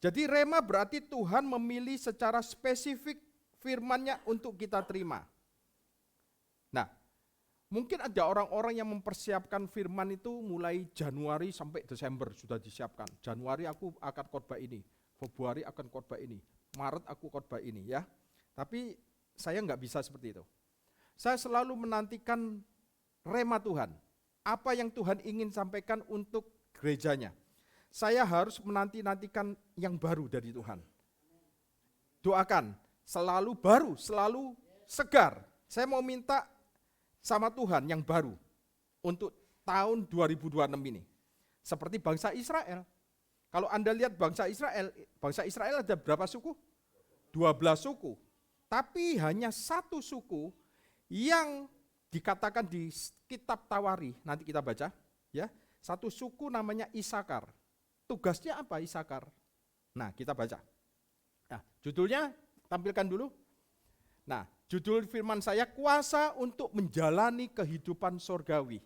Jadi rema berarti Tuhan memilih secara spesifik firman-Nya untuk kita terima. Nah, mungkin ada orang-orang yang mempersiapkan firman itu mulai Januari sampai Desember sudah disiapkan. Januari aku akan khotbah ini, Februari akan khotbah ini, Maret aku khotbah ini ya. Tapi saya nggak bisa seperti itu. Saya selalu menantikan rema Tuhan. Apa yang Tuhan ingin sampaikan untuk gerejanya. Saya harus menanti-nantikan yang baru dari Tuhan. Doakan, selalu baru, selalu segar. Saya mau minta sama Tuhan yang baru untuk tahun 2026 ini. Seperti bangsa Israel. Kalau Anda lihat bangsa Israel ada berapa suku? 12 suku. Tapi hanya satu suku yang dikatakan di kitab Tawari, nanti kita baca, ya. Satu suku namanya Isakar. Tugasnya apa Isakar? Nah, kita baca. Nah, judulnya tampilkan dulu. Nah, judul firman saya kuasa untuk menjalani kehidupan surgawi.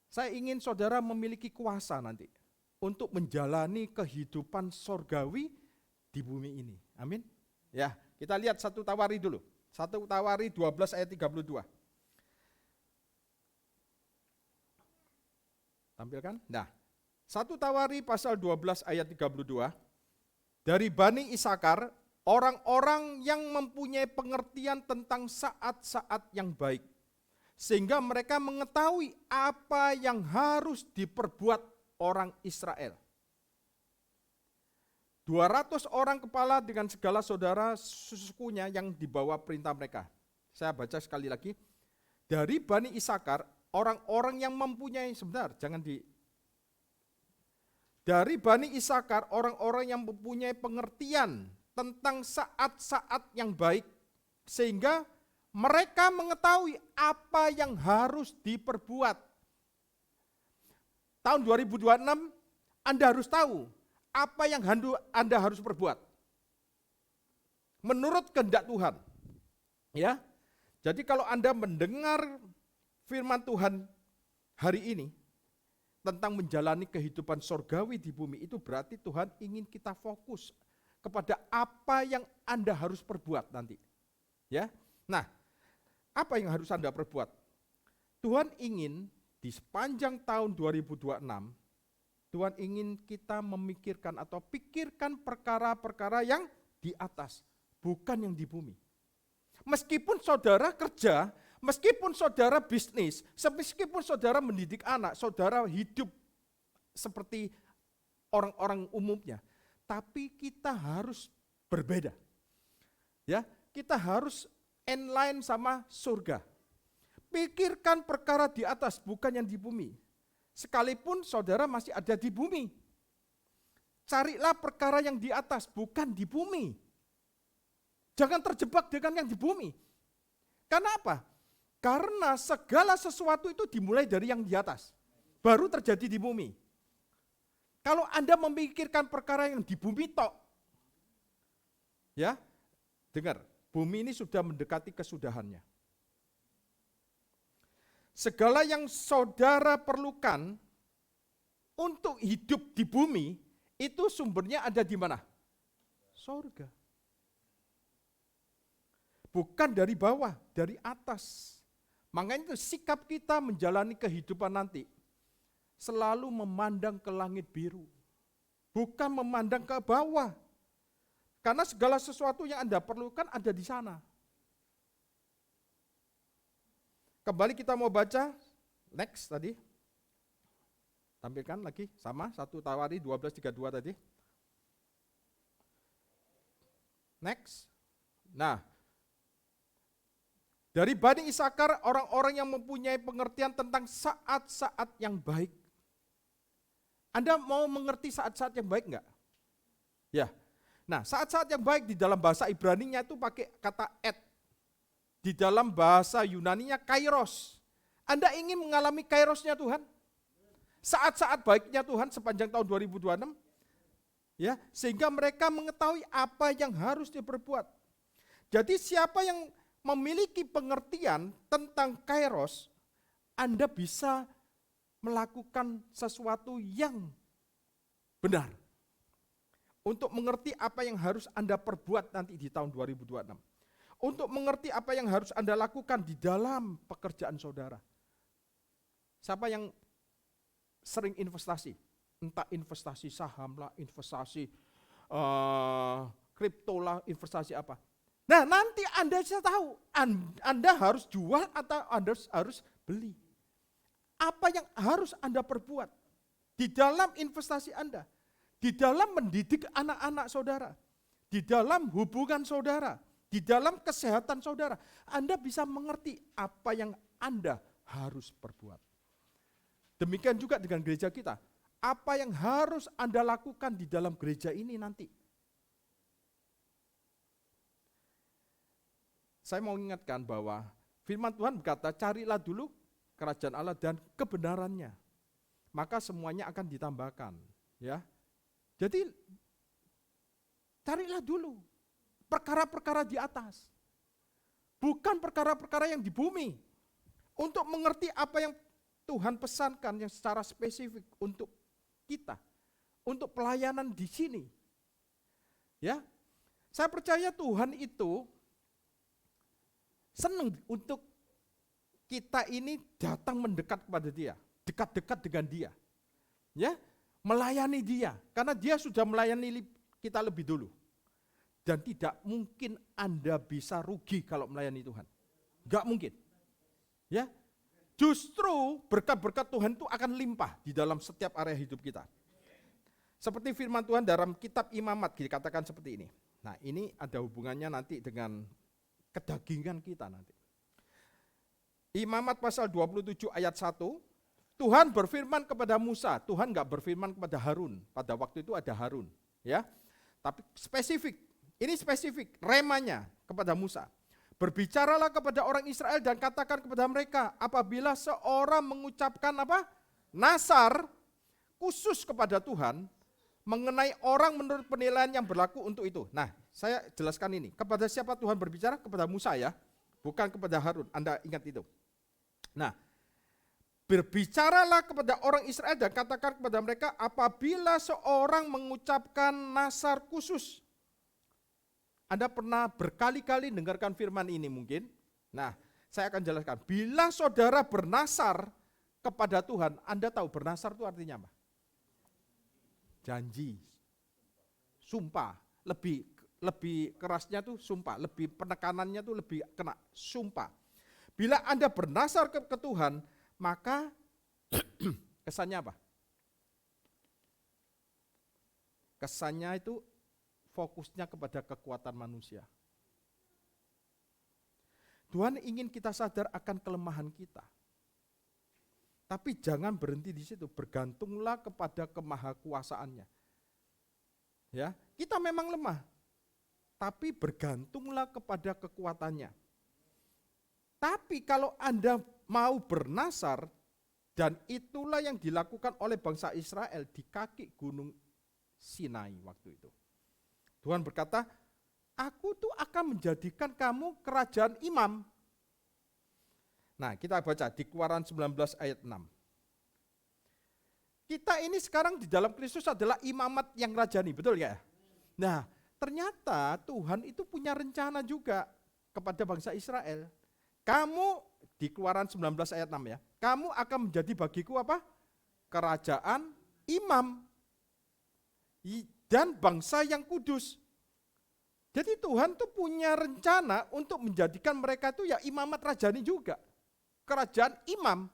Saya ingin saudara memiliki kuasa nanti untuk menjalani kehidupan surgawi di bumi ini. Amin. Ya, kita lihat 1 Tawari dulu. 1 Tawari 12 ayat 32. Tampilkan. Nah, 1 Tawari pasal 12 ayat 32. Dari Bani Isakar, orang-orang yang mempunyai pengertian tentang saat-saat yang baik. Sehingga mereka mengetahui apa yang harus diperbuat orang Israel. 200 orang kepala dengan segala saudara sukunya yang dibawa perintah mereka. Saya baca sekali lagi. Dari Bani Isakar, orang-orang yang mempunyai, sebentar, dari Bani Isakar, orang-orang yang mempunyai pengertian tentang saat-saat yang baik, sehingga mereka mengetahui apa yang harus diperbuat. Tahun 2026, Anda harus tahu apa yang Anda harus perbuat. Menurut kehendak Tuhan. Ya. Jadi kalau Anda mendengar firman Tuhan hari ini tentang menjalani kehidupan sorgawi di bumi, itu berarti Tuhan ingin kita fokus kepada apa yang Anda harus perbuat nanti. Ya. Nah, apa yang harus Anda perbuat? Tuhan ingin di sepanjang tahun 2026, Tuhan ingin kita memikirkan atau pikirkan perkara-perkara yang di atas, bukan yang di bumi. Meskipun saudara kerja, meskipun saudara bisnis, meskipun saudara mendidik anak, saudara hidup seperti orang-orang umumnya, tapi kita harus berbeda. Ya, kita harus inline sama surga. Pikirkan perkara di atas, bukan yang di bumi. Sekalipun saudara masih ada di bumi. Carilah perkara yang di atas, bukan di bumi. Jangan terjebak dengan yang di bumi. Karena apa? Karena segala sesuatu itu dimulai dari yang di atas. Baru terjadi di bumi. Kalau Anda memikirkan perkara yang di bumi tok, ya, dengar, bumi ini sudah mendekati kesudahannya. Segala yang saudara perlukan untuk hidup di bumi, itu sumbernya ada di mana? Surga. Bukan dari bawah, dari atas. Makanya itu sikap kita menjalani kehidupan nanti, selalu memandang ke langit biru. Bukan memandang ke bawah. Karena segala sesuatu yang Anda perlukan ada di sana. Kembali kita mau baca, next tadi. Tampilkan lagi, sama, 1 Tawari 12:32 tadi. Next. Nah, dari Bani Isakar, orang-orang yang mempunyai pengertian tentang saat-saat yang baik. Anda mau mengerti saat-saat yang baik enggak? Ya. Nah, saat-saat yang baik di dalam bahasa Ibrani-nya itu pakai kata et. Di dalam bahasa Yunani-nya kairos. Anda ingin mengalami kairosnya Tuhan? Saat-saat baiknya Tuhan sepanjang tahun 2026? Ya, sehingga mereka mengetahui apa yang harus diperbuat. Jadi siapa yang memiliki pengertian tentang kairos, Anda bisa melakukan sesuatu yang benar. Untuk mengerti apa yang harus Anda perbuat nanti di tahun 2026. Untuk mengerti apa yang harus Anda lakukan di dalam pekerjaan saudara. Siapa yang sering investasi? Entah investasi saham lah, investasi kripto lah, investasi apa. Nah, nanti Anda bisa tahu, Anda harus jual atau Anda harus beli. Apa yang harus Anda perbuat di dalam investasi Anda, di dalam mendidik anak-anak saudara, di dalam hubungan saudara, di dalam kesehatan saudara, Anda bisa mengerti apa yang Anda harus perbuat. Demikian juga dengan gereja kita. Apa yang harus Anda lakukan di dalam gereja ini nanti? Saya mau ingatkan bahwa firman Tuhan berkata, carilah dulu kerajaan Allah dan kebenarannya. Maka semuanya akan ditambahkan. Ya. Jadi, carilah dulu perkara-perkara di atas. Bukan perkara-perkara yang di bumi. Untuk mengerti apa yang Tuhan pesankan yang secara spesifik untuk kita. Untuk pelayanan di sini. Ya, saya percaya Tuhan itu senang untuk kita ini datang mendekat kepada Dia, dekat-dekat dengan Dia. Ya, melayani Dia, karena Dia sudah melayani kita lebih dulu. Dan tidak mungkin Anda bisa rugi kalau melayani Tuhan. Enggak mungkin. Ya. Justru berkat-berkat Tuhan itu akan limpah di dalam setiap area hidup kita. Seperti firman Tuhan dalam kitab Imamat dikatakan seperti ini. Nah, ini ada hubungannya nanti dengan kedagingan kita nanti. Imamat pasal 27 ayat 1, Tuhan berfirman kepada Musa, Tuhan enggak berfirman kepada Harun. Pada waktu itu ada Harun, ya. Tapi spesifik, ini spesifik, remanya kepada Musa. Berbicaralah kepada orang Israel dan katakan kepada mereka, apabila seorang mengucapkan apa? Nasar khusus kepada Tuhan, mengenai orang menurut penilaian yang berlaku untuk itu. Nah, saya jelaskan ini. Kepada siapa Tuhan berbicara? Kepada Musa ya, bukan kepada Harun. Anda ingat itu. Nah, berbicaralah kepada orang Israel dan katakan kepada mereka, apabila seorang mengucapkan nasar khusus. Anda pernah berkali-kali dengarkan firman ini mungkin. Nah, saya akan jelaskan. Bila saudara bernasar kepada Tuhan, Anda tahu bernasar itu artinya apa? Janji, sumpah, lebih kerasnya tuh sumpah, lebih penekanannya tuh lebih kena sumpah. Bila Anda bernasar ke Tuhan, maka kesannya apa? Kesannya itu fokusnya kepada kekuatan manusia. Tuhan ingin kita sadar akan kelemahan kita. Tapi jangan berhenti di situ, bergantunglah kepada kemahakuasaannya. Ya, kita memang lemah, tapi bergantunglah kepada kekuatannya. Tapi kalau Anda mau bernasar, dan itulah yang dilakukan oleh bangsa Israel di kaki gunung Sinai waktu itu. Tuhan berkata, aku tuh akan menjadikan kamu kerajaan imam. Nah, kita baca di Keluaran 19 ayat 6. Kita ini sekarang di dalam Kristus adalah imamat yang rajani, betul ya? Nah, ternyata Tuhan itu punya rencana juga kepada bangsa Israel. Kamu, di Keluaran 19 ayat 6 ya, kamu akan menjadi bagiku apa? Kerajaan imam. Dan bangsa yang kudus. Jadi Tuhan tuh punya rencana untuk menjadikan mereka itu ya imamat rajani juga. Kerajaan imam.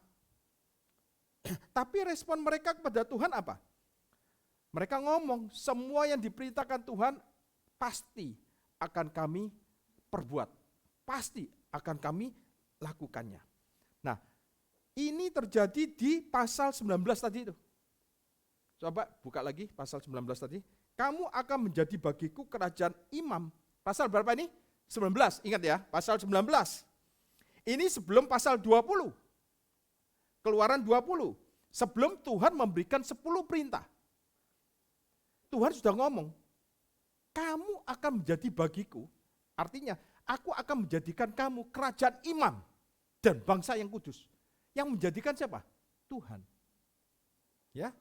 Tapi respon mereka kepada Tuhan apa? Mereka ngomong, semua yang diperintahkan Tuhan pasti akan kami perbuat. Pasti akan kami lakukannya. Nah, ini terjadi di pasal 19 tadi itu. Coba buka lagi pasal 19 tadi. Kamu akan menjadi bagiku kerajaan imam. Pasal berapa ini? 19, ingat ya, pasal 19. Ini sebelum pasal 20. Keluaran 20. Sebelum Tuhan memberikan 10 perintah. Tuhan sudah ngomong, kamu akan menjadi bagiku. Artinya, aku akan menjadikan kamu kerajaan imam dan bangsa yang kudus. Yang menjadikan siapa? Tuhan. Ya.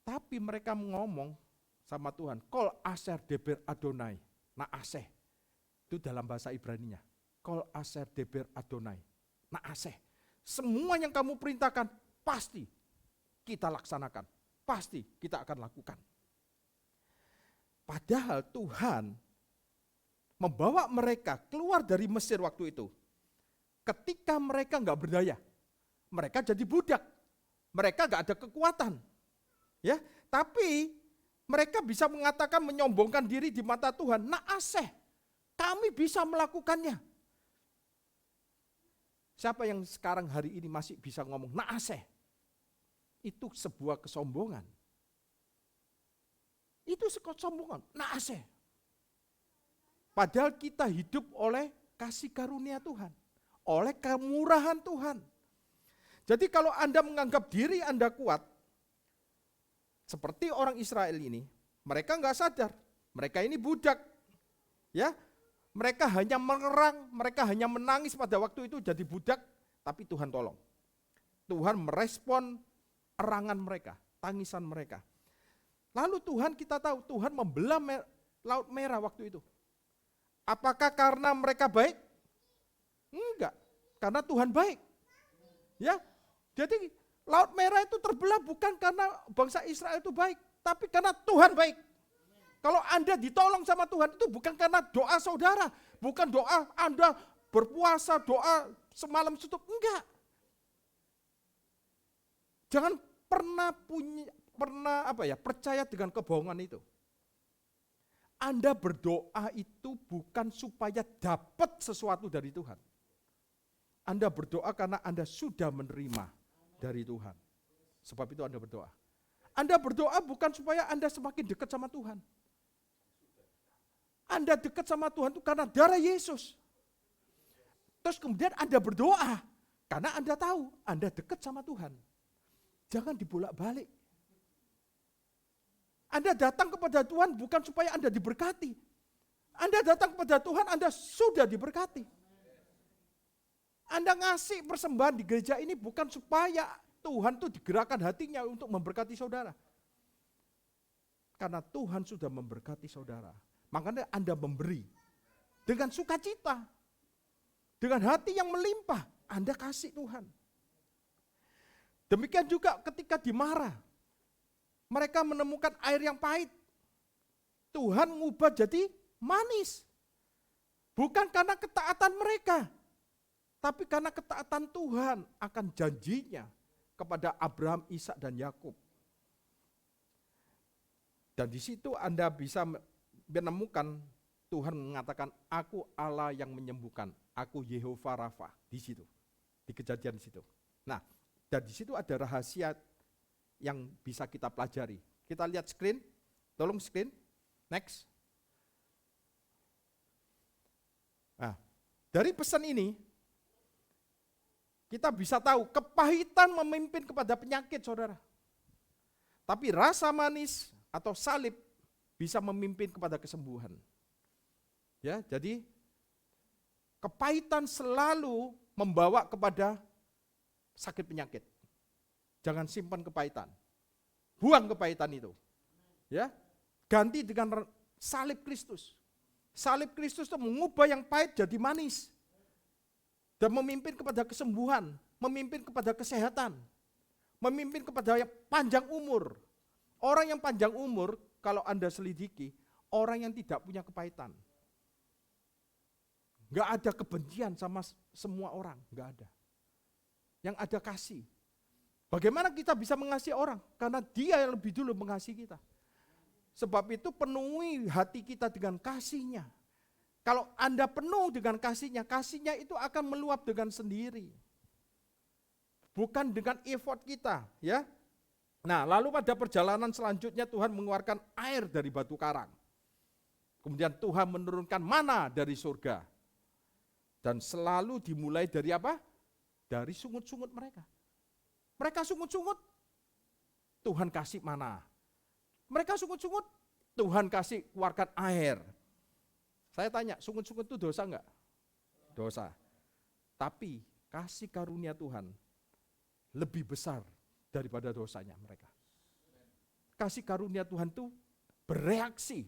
Tapi mereka ngomong sama Tuhan, Kol Aser Deber Adonai, Naaseh. Itu dalam bahasa Ibraninya. Kol Aser Deber Adonai, Naaseh. Semua yang kamu perintahkan, pasti kita laksanakan. Pasti kita akan lakukan. Padahal Tuhan membawa mereka keluar dari Mesir waktu itu. Ketika mereka enggak berdaya, mereka jadi budak. Mereka enggak ada kekuatan. Ya, tapi mereka bisa mengatakan menyombongkan diri di mata Tuhan. Naaseh, kami bisa melakukannya. Siapa yang sekarang hari ini masih bisa ngomong naaseh? Itu sebuah kesombongan. Itu kesombongan, naaseh. Padahal kita hidup oleh kasih karunia Tuhan, oleh kemurahan Tuhan. Jadi kalau Anda menganggap diri Anda kuat, seperti orang Israel ini, mereka enggak sadar, mereka ini budak. Ya, mereka hanya mengerang, mereka hanya menangis pada waktu itu jadi budak, tapi Tuhan tolong. Tuhan merespon erangan mereka, tangisan mereka. Lalu Tuhan kita tahu, Tuhan membelah Laut Merah waktu itu. Apakah karena mereka baik? Enggak, karena Tuhan baik. Ya, jadi Laut Merah itu terbelah bukan karena bangsa Israel itu baik, tapi karena Tuhan baik. Kalau Anda ditolong sama Tuhan itu bukan karena doa saudara, bukan doa Anda berpuasa, doa semalam suntuk, enggak. Jangan pernah percaya dengan kebohongan itu. Anda berdoa itu bukan supaya dapat sesuatu dari Tuhan. Anda berdoa karena Anda sudah menerima dari Tuhan. Sebab itu Anda berdoa. Anda berdoa bukan supaya Anda semakin dekat sama Tuhan. Anda dekat sama Tuhan itu karena darah Yesus. Terus kemudian Anda berdoa karena Anda tahu Anda dekat sama Tuhan. Jangan dibolak-balik. Anda datang kepada Tuhan bukan supaya Anda diberkati. Anda datang kepada Tuhan, Anda sudah diberkati. Anda ngasih persembahan di gereja ini bukan supaya Tuhan itu digerakkan hatinya untuk memberkati saudara. Karena Tuhan sudah memberkati saudara. Makanya Anda memberi dengan sukacita. Dengan hati yang melimpah, Anda kasih Tuhan. Demikian juga ketika dimarah. Mereka menemukan air yang pahit. Tuhan ngubah jadi manis. Bukan karena ketaatan mereka. Tapi karena ketaatan Tuhan akan janjinya kepada Abraham, Ishak dan Yakub. Dan di situ Anda bisa menemukan Tuhan mengatakan, aku Allah yang menyembuhkan, aku Yehova Rafa, di situ, di Kejadian di situ. Nah, dan di situ ada rahasia yang bisa kita pelajari. Kita lihat screen, tolong screen, next. Nah, dari pesan ini, kita bisa tahu kepahitan memimpin kepada penyakit, saudara. Tapi rasa manis atau salib bisa memimpin kepada kesembuhan. Ya, jadi kepahitan selalu membawa kepada sakit penyakit. Jangan simpan kepahitan. Buang kepahitan itu. Ya. Ganti dengan salib Kristus. Salib Kristus itu mengubah yang pahit jadi manis. Dan memimpin kepada kesembuhan, memimpin kepada kesehatan, memimpin kepada yang panjang umur. Orang yang panjang umur, kalau Anda selidiki, orang yang tidak punya kepahitan. Enggak ada kebencian sama semua orang, enggak ada. Yang ada kasih. Bagaimana kita bisa mengasihi orang? Karena dia yang lebih dulu mengasihi kita. Sebab itu penuhi hati kita dengan kasih-Nya. Kalau Anda penuh dengan kasih-Nya, kasih-Nya itu akan meluap dengan sendiri. Bukan dengan effort kita, ya. Nah, lalu pada perjalanan selanjutnya Tuhan mengeluarkan air dari batu karang. Kemudian Tuhan menurunkan mana dari surga. Dan selalu dimulai dari apa? Dari sungut-sungut mereka. Mereka sungut-sungut, Tuhan kasih mana. Mereka sungut-sungut, Tuhan kasih keluarkan air. Saya tanya, sungut-sungut itu dosa enggak? Dosa. Tapi kasih karunia Tuhan lebih besar daripada dosanya mereka. Kasih karunia Tuhan itu bereaksi.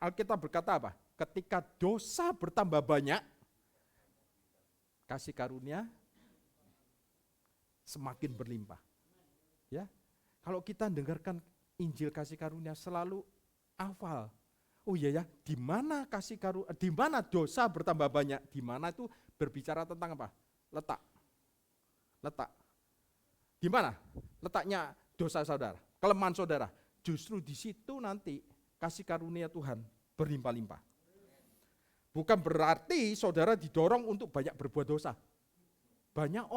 Alkitab berkata apa? Ketika dosa bertambah banyak, kasih karunia semakin berlimpah. Ya. Kalau kita dengarkan Injil kasih karunia selalu hafal. Oh iya ya, di mana kasih karunia, di mana dosa bertambah banyak, di mana itu berbicara tentang apa? Letak. Letak. Di mana letaknya dosa saudara? Kelemahan saudara. Justru di situ nanti kasih karunia Tuhan berlimpah-limpah. Bukan berarti saudara didorong untuk banyak berbuat dosa. Banyak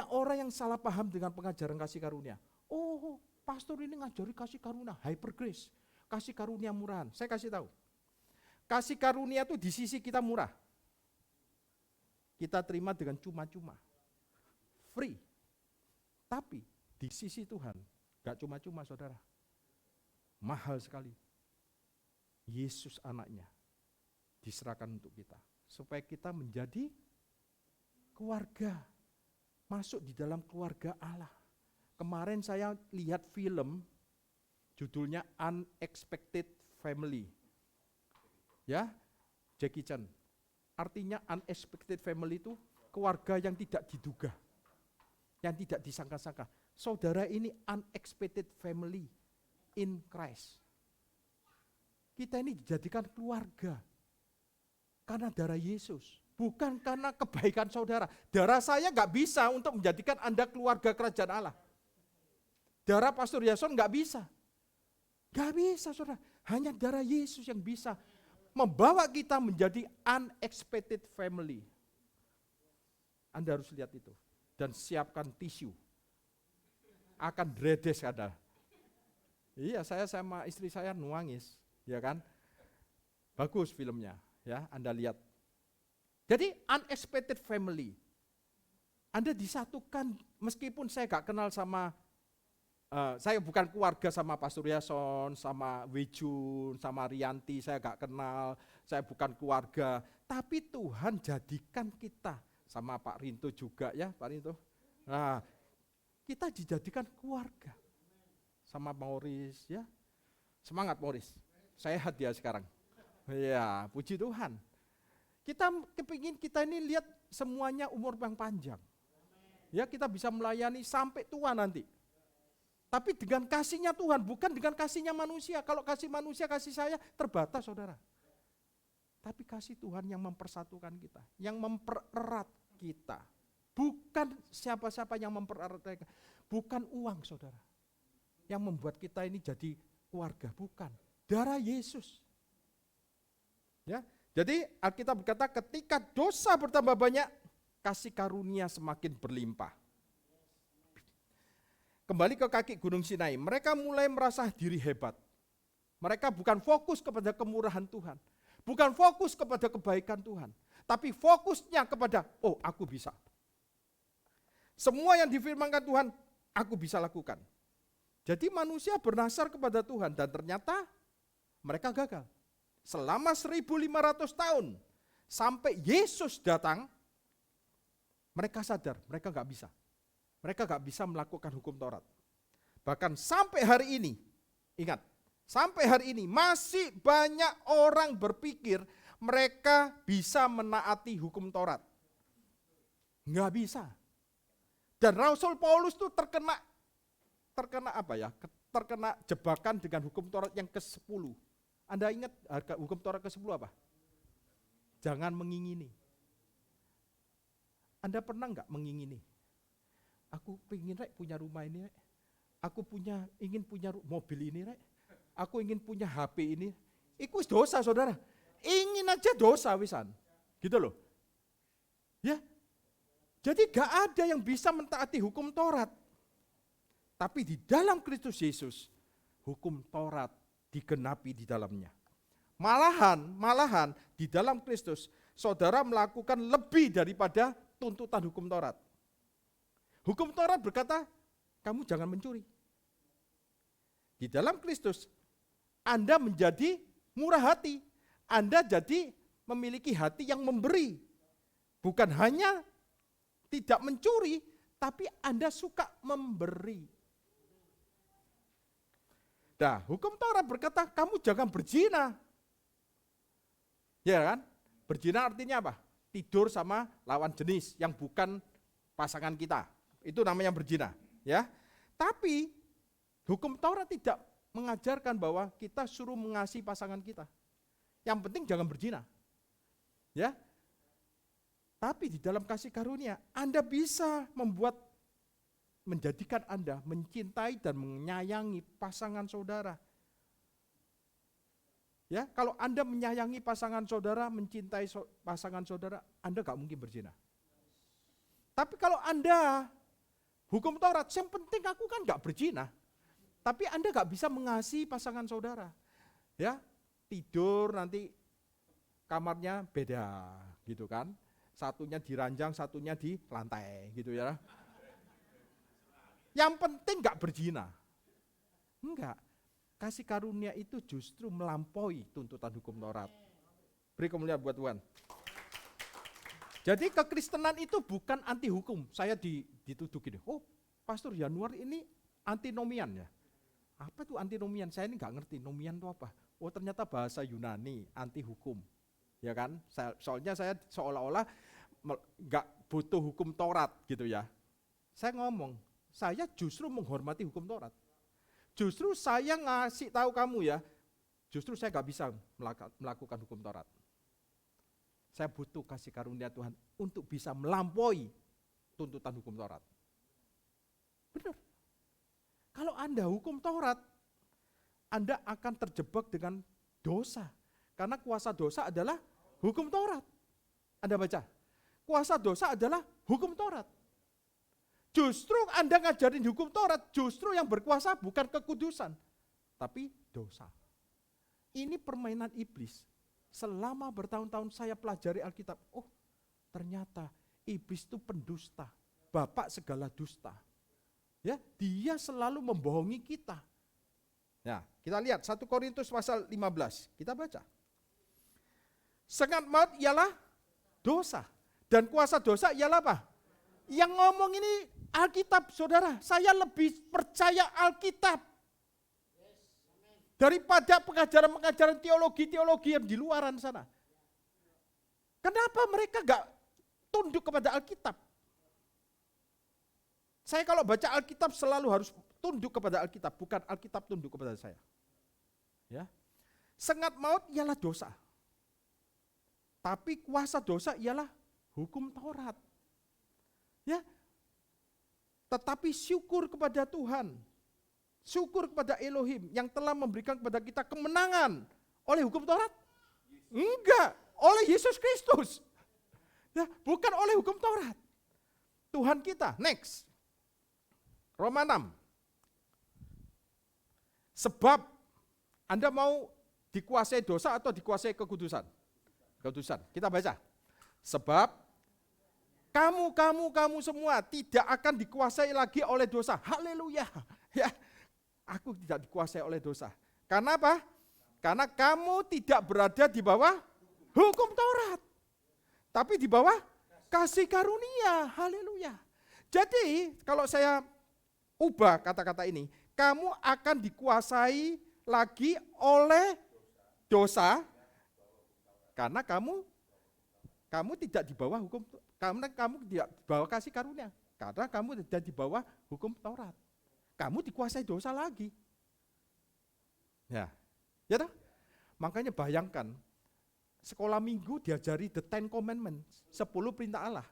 orang yang salah paham dengan pengajaran kasih karunia. Oh, pastor ini ngajari kasih karunia, hyper grace, kasih karunia murahan. Saya kasih tahu. Kasih karunia itu di sisi kita murah. Kita terima dengan cuma-cuma. Free. Tapi di sisi Tuhan, gak cuma-cuma saudara. Mahal sekali. Yesus anaknya diserahkan untuk kita. Supaya kita menjadi keluarga. Masuk di dalam keluarga Allah. Kemarin saya lihat film Judulnya Unexpected Family. Ya, Jackie Chan. Artinya unexpected family itu keluarga yang tidak diduga, yang tidak disangka-sangka. Saudara ini unexpected family in Christ. Kita ini dijadikan keluarga karena darah Yesus, bukan karena kebaikan saudara. Darah saya nggak bisa untuk menjadikan Anda keluarga kerajaan Allah. Darah Pastor Yason nggak bisa. Nggak bisa, saudara. Hanya darah Yesus yang bisa membawa kita menjadi unexpected family. Anda harus lihat itu. Dan siapkan tisu. Akan dredes Anda. Iya, saya sama istri saya nuangis. Ya kan? Bagus filmnya. Ya, Anda lihat. Jadi unexpected family. Anda disatukan meskipun saya gak kenal sama saya bukan keluarga sama Pastor Yason, sama Wijun, sama Rianti, saya gak kenal, saya bukan keluarga. Tapi Tuhan jadikan kita, sama Pak Rinto juga ya, Pak Rinto. Nah, kita dijadikan keluarga. Sama Maurice ya, semangat Maurice, sehat dia sekarang. Ya, puji Tuhan. Kita kepingin kita ini lihat semuanya umur yang panjang. Ya, kita bisa melayani sampai tua nanti. Tapi dengan kasihnya Tuhan, bukan dengan kasihnya manusia. Kalau kasih manusia, kasih saya terbatas, saudara. Tapi kasih Tuhan yang mempersatukan kita, yang mempererat kita. Bukan siapa-siapa yang mempererat kita. Bukan uang, saudara. Yang membuat kita ini jadi keluarga, bukan. Darah Yesus. Ya, jadi Alkitab berkata ketika dosa bertambah banyak, kasih karunia semakin berlimpah. Kembali ke kaki Gunung Sinai, mereka mulai merasa diri hebat. Mereka bukan fokus kepada kemurahan Tuhan, bukan fokus kepada kebaikan Tuhan, tapi fokusnya kepada, oh aku bisa. Semua yang difirmankan Tuhan, aku bisa lakukan. Jadi manusia bernasar kepada Tuhan dan ternyata mereka gagal. Selama 1.500 tahun sampai Yesus datang, mereka sadar mereka gak bisa. Mereka gak bisa melakukan hukum Taurat. Bahkan sampai hari ini, ingat, sampai hari ini masih banyak orang berpikir mereka bisa menaati hukum Taurat. Nggak bisa. Dan Rasul Paulus itu terkena apa ya? Terkena jebakan dengan hukum Taurat yang ke-10. Anda ingat hukum Taurat ke-10 apa? Jangan mengingini. Anda pernah nggak mengingini? Aku pengen rek punya rumah ini rek. Aku ingin punya mobil ini rek. Aku ingin punya HP ini. Itu dosa saudara. Ingin aja dosa wisan. Gitu loh. Ya. Jadi gak ada yang bisa mentaati hukum Taurat. Tapi di dalam Kristus Yesus, hukum Taurat digenapi di dalamnya. Malahan di dalam Kristus, saudara melakukan lebih daripada tuntutan hukum Taurat. Hukum Taurat berkata, kamu jangan mencuri. Di dalam Kristus, Anda menjadi murah hati. Anda jadi memiliki hati yang memberi. Bukan hanya tidak mencuri, tapi Anda suka memberi. Nah, hukum Taurat berkata, kamu jangan berzina. Ya kan? Berzina artinya apa? Tidur sama lawan jenis yang bukan pasangan kita. Itu namanya berzina, ya. Tapi hukum Taurat tidak mengajarkan bahwa kita suruh mengasihi pasangan kita. Yang penting jangan berzina. Ya. Tapi di dalam kasih karunia, Anda bisa menjadikan Anda mencintai dan menyayangi pasangan saudara. Ya, kalau Anda menyayangi pasangan saudara, mencintai pasangan saudara, Anda gak mungkin berzina. Tapi kalau Anda hukum Taurat, yang penting aku kan gak berzina. Tapi Anda gak bisa mengasihi pasangan saudara. Ya, tidur nanti kamarnya beda gitu kan. Satunya di ranjang, satunya di lantai gitu ya. Yang penting gak berzina. Enggak. Kasih karunia itu justru melampaui tuntutan hukum Taurat. Beri kemuliaan buat Tuhan. Jadi kekristenan itu bukan anti hukum. Saya dituduh gini, oh Pastor Januar ini antinomian ya. Apa tuh antinomian? Saya ini nggak ngerti, nomian itu apa? Oh ternyata bahasa Yunani, anti hukum. Ya kan? Soalnya saya seolah-olah nggak butuh hukum Taurat gitu ya. Saya ngomong, saya justru menghormati hukum Taurat. Justru saya ngasih tahu kamu ya, justru saya nggak bisa melakukan hukum Taurat. Saya butuh kasih karunia Tuhan untuk bisa melampaui tuntutan hukum Taurat. Benar. Kalau Anda hukum Taurat, Anda akan terjebak dengan dosa. Karena kuasa dosa adalah hukum Taurat. Anda baca, kuasa dosa adalah hukum Taurat. Justru Anda ngajarin hukum Taurat, justru yang berkuasa bukan kekudusan, tapi dosa. Ini permainan iblis. Selama bertahun-tahun saya pelajari Alkitab, oh ternyata iblis itu pendusta, bapak segala dusta. Ya, dia selalu membohongi kita. Nah, kita lihat 1 Korintus pasal 15, kita baca. Sengat maut ialah dosa, dan kuasa dosa ialah apa? Yang ngomong ini Alkitab, saudara. Saya lebih percaya Alkitab daripada pengajaran-pengajaran teologi-teologi yang di luaran sana. Kenapa mereka gak tunduk kepada Alkitab? Saya kalau baca Alkitab selalu harus tunduk kepada Alkitab, bukan Alkitab tunduk kepada saya. Ya. Sengat maut ialah dosa. Tapi kuasa dosa ialah hukum Taurat. Ya. Tetapi syukur kepada Tuhan, syukur kepada Elohim yang telah memberikan kepada kita kemenangan oleh hukum Taurat? Enggak, oleh Yesus Kristus. Ya, bukan oleh hukum Taurat. Tuhan kita, next. Roma 6. Sebab Anda mau dikuasai dosa atau dikuasai kekudusan? Kekudusan. Kita baca. Sebab kamu semua tidak akan dikuasai lagi oleh dosa. Haleluya. Ya, aku tidak dikuasai oleh dosa. Karena apa? Karena kamu tidak berada di bawah hukum Taurat, tapi di bawah kasih karunia. Haleluya. Jadi kalau saya ubah kata-kata ini, kamu akan dikuasai lagi oleh dosa karena kamu tidak di bawah hukum, karena kamu tidak di bawah kasih karunia, karena kamu tidak di bawah hukum Taurat. Kamu dikuasai dosa lagi. Ya toh? Makanya bayangkan, sekolah minggu diajari the 10 commandments, 10 perintah Allah.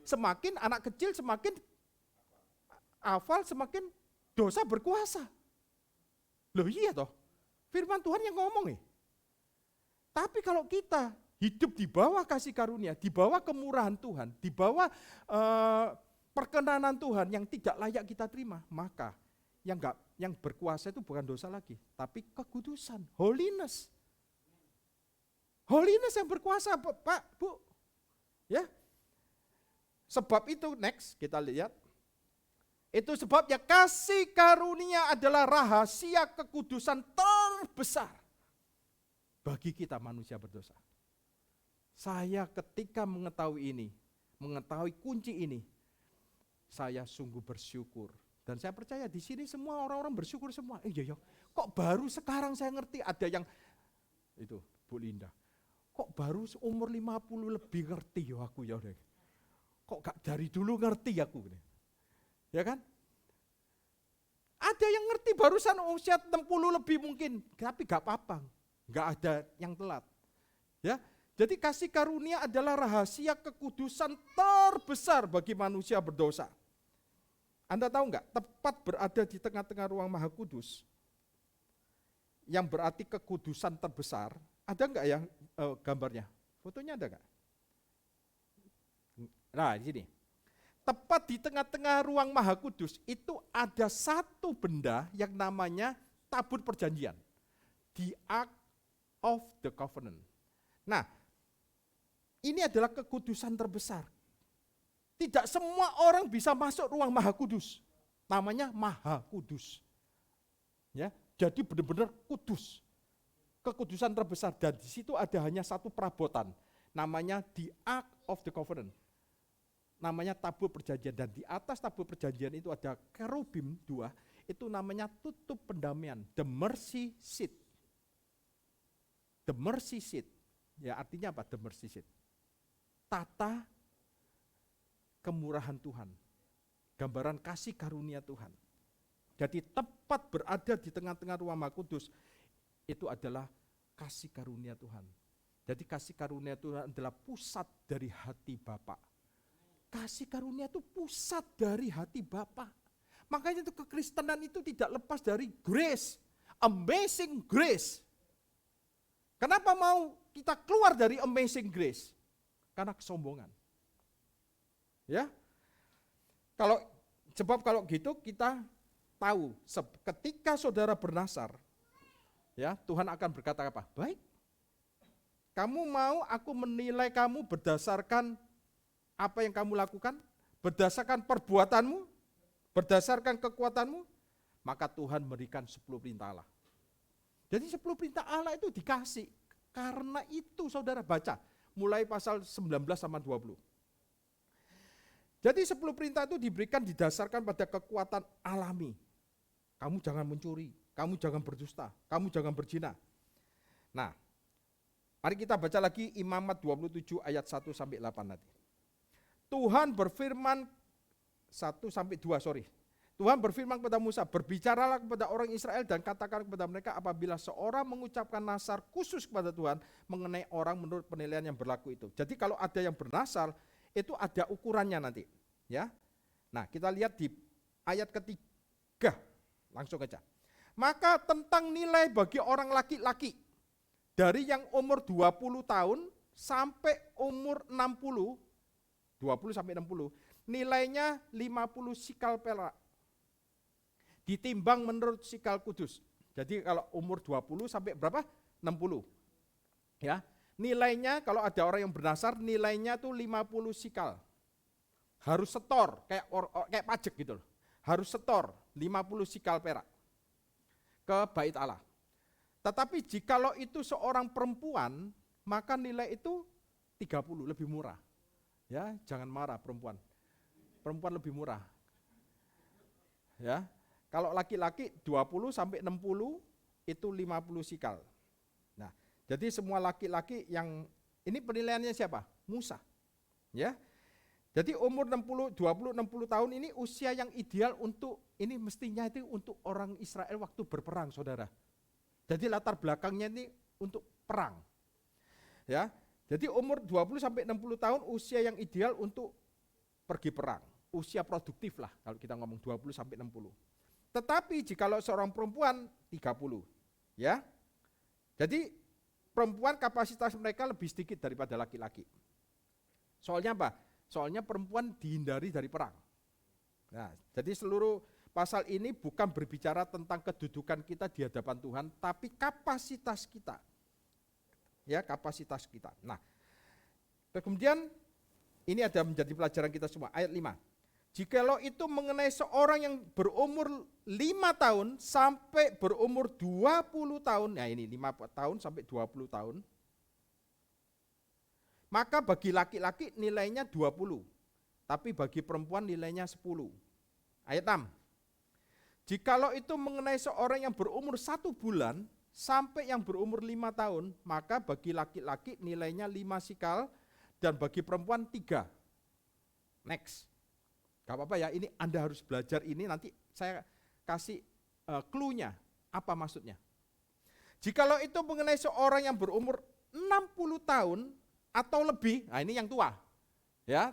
Semakin anak kecil semakin hafal, semakin dosa berkuasa. Loh iya toh, firman Tuhan yang ngomong. Tapi kalau kita hidup di bawah kasih karunia, di bawah kemurahan Tuhan, di bawah perkenanan Tuhan yang tidak layak kita terima, maka yang berkuasa itu bukan dosa lagi, tapi kekudusan, holiness. Holiness yang berkuasa, Pak, Bu. Ya. Sebab itu next kita lihat. Itu sebabnya kasih karunia adalah rahasia kekudusan terbesar bagi kita manusia berdosa. Saya ketika mengetahui ini, mengetahui kunci ini, saya sungguh bersyukur. Dan saya percaya di sini semua orang-orang bersyukur semua. Iya, kok baru sekarang saya ngerti, ada yang, itu Bu Linda, kok baru umur 50 lebih ngerti ya aku ya. Kok gak dari dulu ngerti aku. Ya kan? Ada yang ngerti barusan usia 60 lebih mungkin, tapi gak apa-apa. Gak ada yang telat. Ya, jadi kasih karunia adalah rahasia kekudusan terbesar bagi manusia berdosa. Anda tahu nggak, tepat berada di tengah-tengah ruang Maha Kudus, yang berarti kekudusan terbesar, ada nggak ya gambarnya? Fotonya ada nggak? Nah di sini, tepat di tengah-tengah ruang Maha Kudus itu ada satu benda yang namanya tabut perjanjian, the Ark of the Covenant. Nah, ini adalah kekudusan terbesar. Tidak semua orang bisa masuk ruang Maha Kudus. Namanya Maha Kudus. Ya, jadi benar-benar kudus. Kekudusan terbesar, dan di situ ada hanya satu perabotan. Namanya the Ark of the Covenant. Namanya tabut perjanjian, dan di atas tabut perjanjian itu ada kerubim 2. itu namanya tutup pendamaian, the mercy seat. The mercy seat. Ya artinya apa the mercy seat? Tata kemurahan Tuhan. Gambaran kasih karunia Tuhan. Jadi tepat berada di tengah-tengah ruang Maha Kudus, itu adalah kasih karunia Tuhan. Jadi kasih karunia Tuhan adalah pusat dari hati Bapa. Kasih karunia itu pusat dari hati Bapa. Makanya itu kekristenan itu tidak lepas dari grace, amazing grace. Kenapa mau kita keluar dari amazing grace? Karena kesombongan. Ya, sebab kalau gitu kita tahu ketika saudara bernasar, ya Tuhan akan berkata apa? Baik, kamu mau aku menilai kamu berdasarkan apa yang kamu lakukan, berdasarkan perbuatanmu, berdasarkan kekuatanmu, maka Tuhan memberikan 10 perintah Allah. Jadi 10 perintah Allah itu dikasih, karena itu saudara baca, mulai pasal 19 sama 20. Jadi 10 perintah itu diberikan didasarkan pada kekuatan alami. Kamu jangan mencuri, kamu jangan berdusta, kamu jangan berzina. Nah, mari kita baca lagi Imamat 27 ayat 1 sampai 8 nanti. Tuhan berfirman 1 sampai 2, sorry. Tuhan berfirman kepada Musa, berbicaralah kepada orang Israel dan katakan kepada mereka apabila seorang mengucapkan nasar khusus kepada Tuhan mengenai orang menurut penilaian yang berlaku itu. Jadi kalau ada yang bernasar, itu ada ukurannya nanti. Ya. Nah kita lihat di ayat ketiga, langsung aja. Maka tentang nilai bagi orang laki-laki, dari yang umur 20 tahun sampai umur 60, 20 sampai 60, nilainya 50 sikal perak. Ditimbang menurut sikal kudus. Jadi kalau umur 20 sampai berapa? 60. Ya. Nilainya kalau ada orang yang bernasar, nilainya tuh 50 sikal. Harus setor, kayak pajak gitu loh. Harus setor 50 sikal perak ke bait Allah. Tetapi jikalau itu seorang perempuan, maka nilai itu 30, lebih murah. Ya, jangan marah perempuan. Perempuan lebih murah. Ya. Kalau laki-laki 20 sampai 60 itu 50 sikal. Nah, jadi semua laki-laki yang ini penilaiannya siapa? Musa. Ya. Jadi umur 20 60 tahun ini usia yang ideal untuk ini mestinya itu untuk orang Israel waktu berperang, Saudara. Jadi latar belakangnya ini untuk perang. Ya. Jadi umur 20 sampai 60 tahun usia yang ideal untuk pergi perang. Usia produktif lah kalau kita ngomong 20 sampai 60. Tetapi jikalau seorang perempuan 30, ya. Jadi perempuan kapasitas mereka lebih sedikit daripada laki-laki. Soalnya apa? Soalnya perempuan dihindari dari perang. Nah, jadi seluruh pasal ini bukan berbicara tentang kedudukan kita di hadapan Tuhan, tapi kapasitas kita. Ya, kapasitas kita. Nah, kemudian ini ada menjadi pelajaran kita semua, ayat 5. Jikalau itu mengenai seorang yang berumur 5 tahun sampai berumur 20 tahun, nah ini 5 tahun sampai 20 tahun, maka bagi laki-laki nilainya 20, tapi bagi perempuan nilainya 10. Ayat 6. Jikalau itu mengenai seorang yang berumur 1 bulan sampai yang berumur 5 tahun, maka bagi laki-laki nilainya 5 sikal dan bagi perempuan 3. Next. Gak apa-apa ya, ini Anda harus belajar ini, nanti saya kasih clue-nya, apa maksudnya. Jikalau itu mengenai seorang yang berumur 60 tahun atau lebih, nah ini yang tua, ya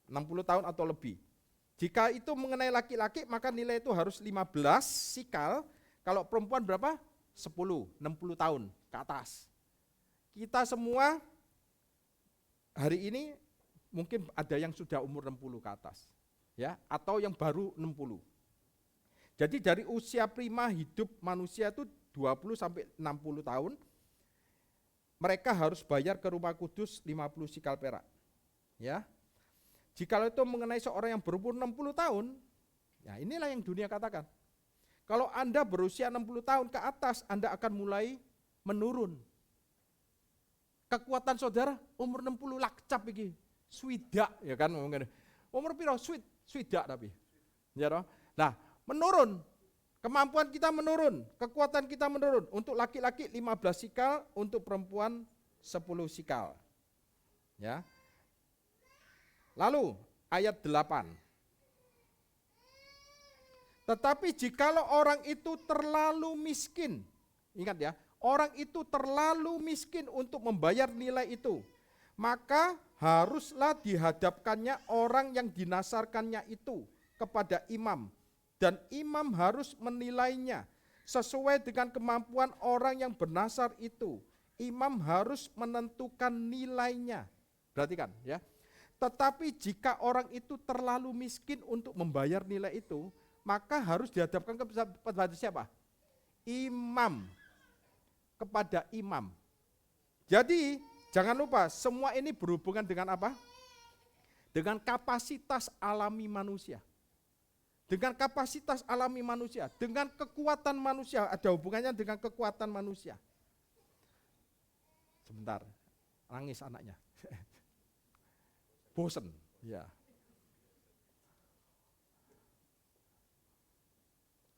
60 tahun atau lebih. Jika itu mengenai laki-laki, maka nilai itu harus 15 sikal, kalau perempuan berapa? 10, 60 tahun ke atas. Kita semua hari ini mungkin ada yang sudah umur 60 ke atas. Ya, atau yang baru 60. Jadi dari usia prima hidup manusia itu 20 sampai 60 tahun, mereka harus bayar ke rumah kudus 50 sikal perak. Ya. Jikalau itu mengenai seorang yang berumur 60 tahun, ya inilah yang dunia katakan. Kalau Anda berusia 60 tahun ke atas, Anda akan mulai menurun. Kekuatan saudara umur 60 lakcap iki, swidak ya kan ngomongin. Umur piro swidak tapi. Ya toh? Nah, menurun. Kemampuan kita menurun, kekuatan kita menurun. Untuk laki-laki 15 sikal, untuk perempuan 10 sikal. Ya. Lalu ayat 8. Tetapi jikalau orang itu terlalu miskin, ingat ya, orang itu terlalu miskin untuk membayar nilai itu, maka haruslah dihadapkannya orang yang dinasarkannya itu kepada imam. Dan imam harus menilainya sesuai dengan kemampuan orang yang bernasar itu. Imam harus menentukan nilainya. Perhatikan ya. Tetapi jika orang itu terlalu miskin untuk membayar nilai itu, maka harus dihadapkan kepada siapa? Imam. Kepada imam. Jadi jangan lupa semua ini berhubungan dengan apa? Dengan kapasitas alami manusia. Dengan kapasitas alami manusia, dengan kekuatan manusia, ada hubungannya dengan kekuatan manusia. Sebentar, nangis anaknya. Bosen, ya.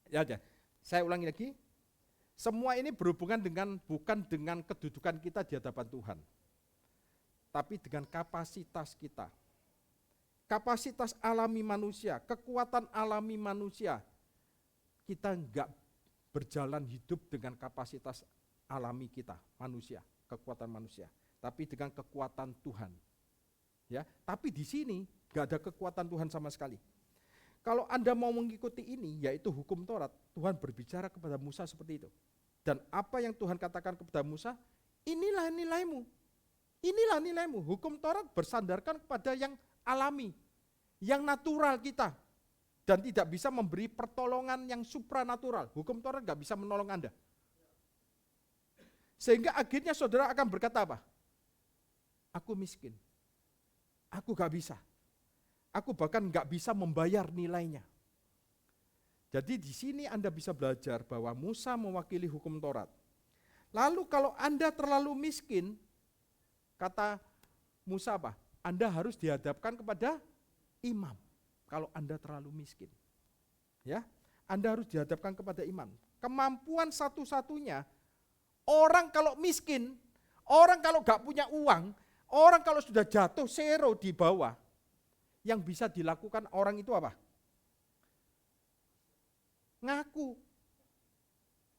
Ya aja, saya ulangi lagi. Semua ini berhubungan dengan bukan dengan kedudukan kita di hadapan Tuhan, tapi dengan kapasitas kita. Kapasitas alami manusia, kekuatan alami manusia. Kita enggak berjalan hidup dengan kapasitas alami kita, manusia, kekuatan manusia, tapi dengan kekuatan Tuhan. Ya, tapi di sini enggak ada kekuatan Tuhan sama sekali. Kalau Anda mau mengikuti ini, yaitu hukum Taurat, Tuhan berbicara kepada Musa seperti itu. Dan apa yang Tuhan katakan kepada Musa, inilah nilaimu. Inilah nilaimu. Hukum Taurat bersandarkan kepada yang alami, yang natural kita, dan tidak bisa memberi pertolongan yang supranatural. Hukum Taurat gak bisa menolong Anda. Sehingga akhirnya saudara akan berkata apa? Aku miskin, aku gak bisa, aku bahkan gak bisa membayar nilainya. Jadi di sini Anda bisa belajar bahwa Musa mewakili hukum Taurat. Lalu kalau Anda terlalu miskin, kata Musa apa? Anda harus dihadapkan kepada imam. Kalau Anda terlalu miskin. Ya, Anda harus dihadapkan kepada imam. Kemampuan satu-satunya, orang kalau miskin, orang kalau gak punya uang, orang kalau sudah jatuh zero di bawah, yang bisa dilakukan orang itu apa? Ngaku.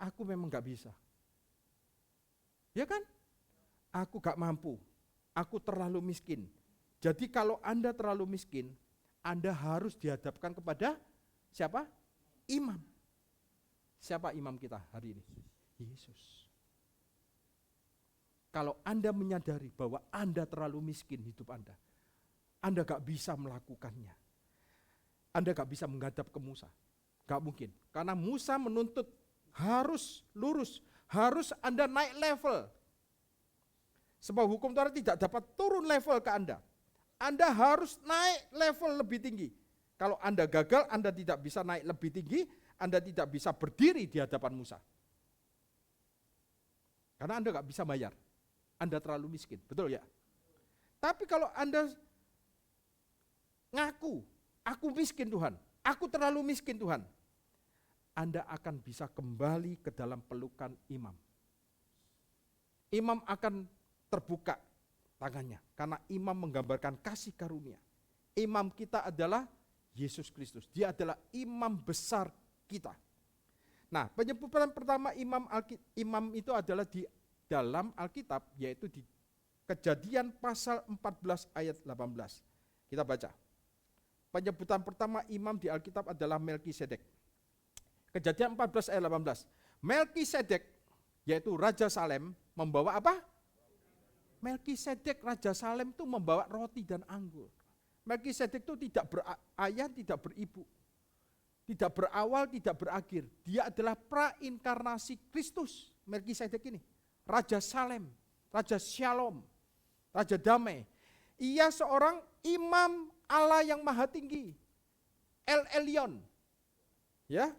Aku memang gak bisa. Ya kan? Aku gak mampu. Aku terlalu miskin. Jadi kalau Anda terlalu miskin, Anda harus dihadapkan kepada siapa? Imam. Siapa imam kita hari ini? Yesus. Kalau Anda menyadari bahwa Anda terlalu miskin hidup Anda gak bisa melakukannya. Anda gak bisa menghadap ke Musa. Gak mungkin. Karena Musa menuntut harus lurus, harus Anda naik level. Sebab hukum Taurat tidak dapat turun level ke Anda. Anda harus naik level lebih tinggi. Kalau Anda gagal, Anda tidak bisa naik lebih tinggi, Anda tidak bisa berdiri di hadapan Musa. Karena Anda gak bisa bayar. Anda terlalu miskin, betul ya? Tapi kalau Anda ngaku, aku miskin Tuhan, aku terlalu miskin Tuhan, Anda akan bisa kembali ke dalam pelukan imam. Imam akan terbuka tangannya, karena imam menggambarkan kasih karunia. Imam kita adalah Yesus Kristus, dia adalah imam besar kita. Nah, penyebutan pertama imam itu adalah di dalam Alkitab, yaitu di Kejadian pasal 14 ayat 18. Kita baca. Penyebutan pertama imam di Alkitab adalah Melkisedek. Kejadian 14 ayat 18. Melkisedek, yaitu Raja Salem, membawa apa? Melkisedek Raja Salem itu membawa roti dan anggur. Melkisedek itu tidak berayah, tidak beribu. Tidak berawal, tidak berakhir. Dia adalah prainkarnasi Kristus. Melkisedek ini. Raja Salem, Raja Shalom, Raja Damai. Ia seorang imam Allah yang maha tinggi. El Elyon. Ya.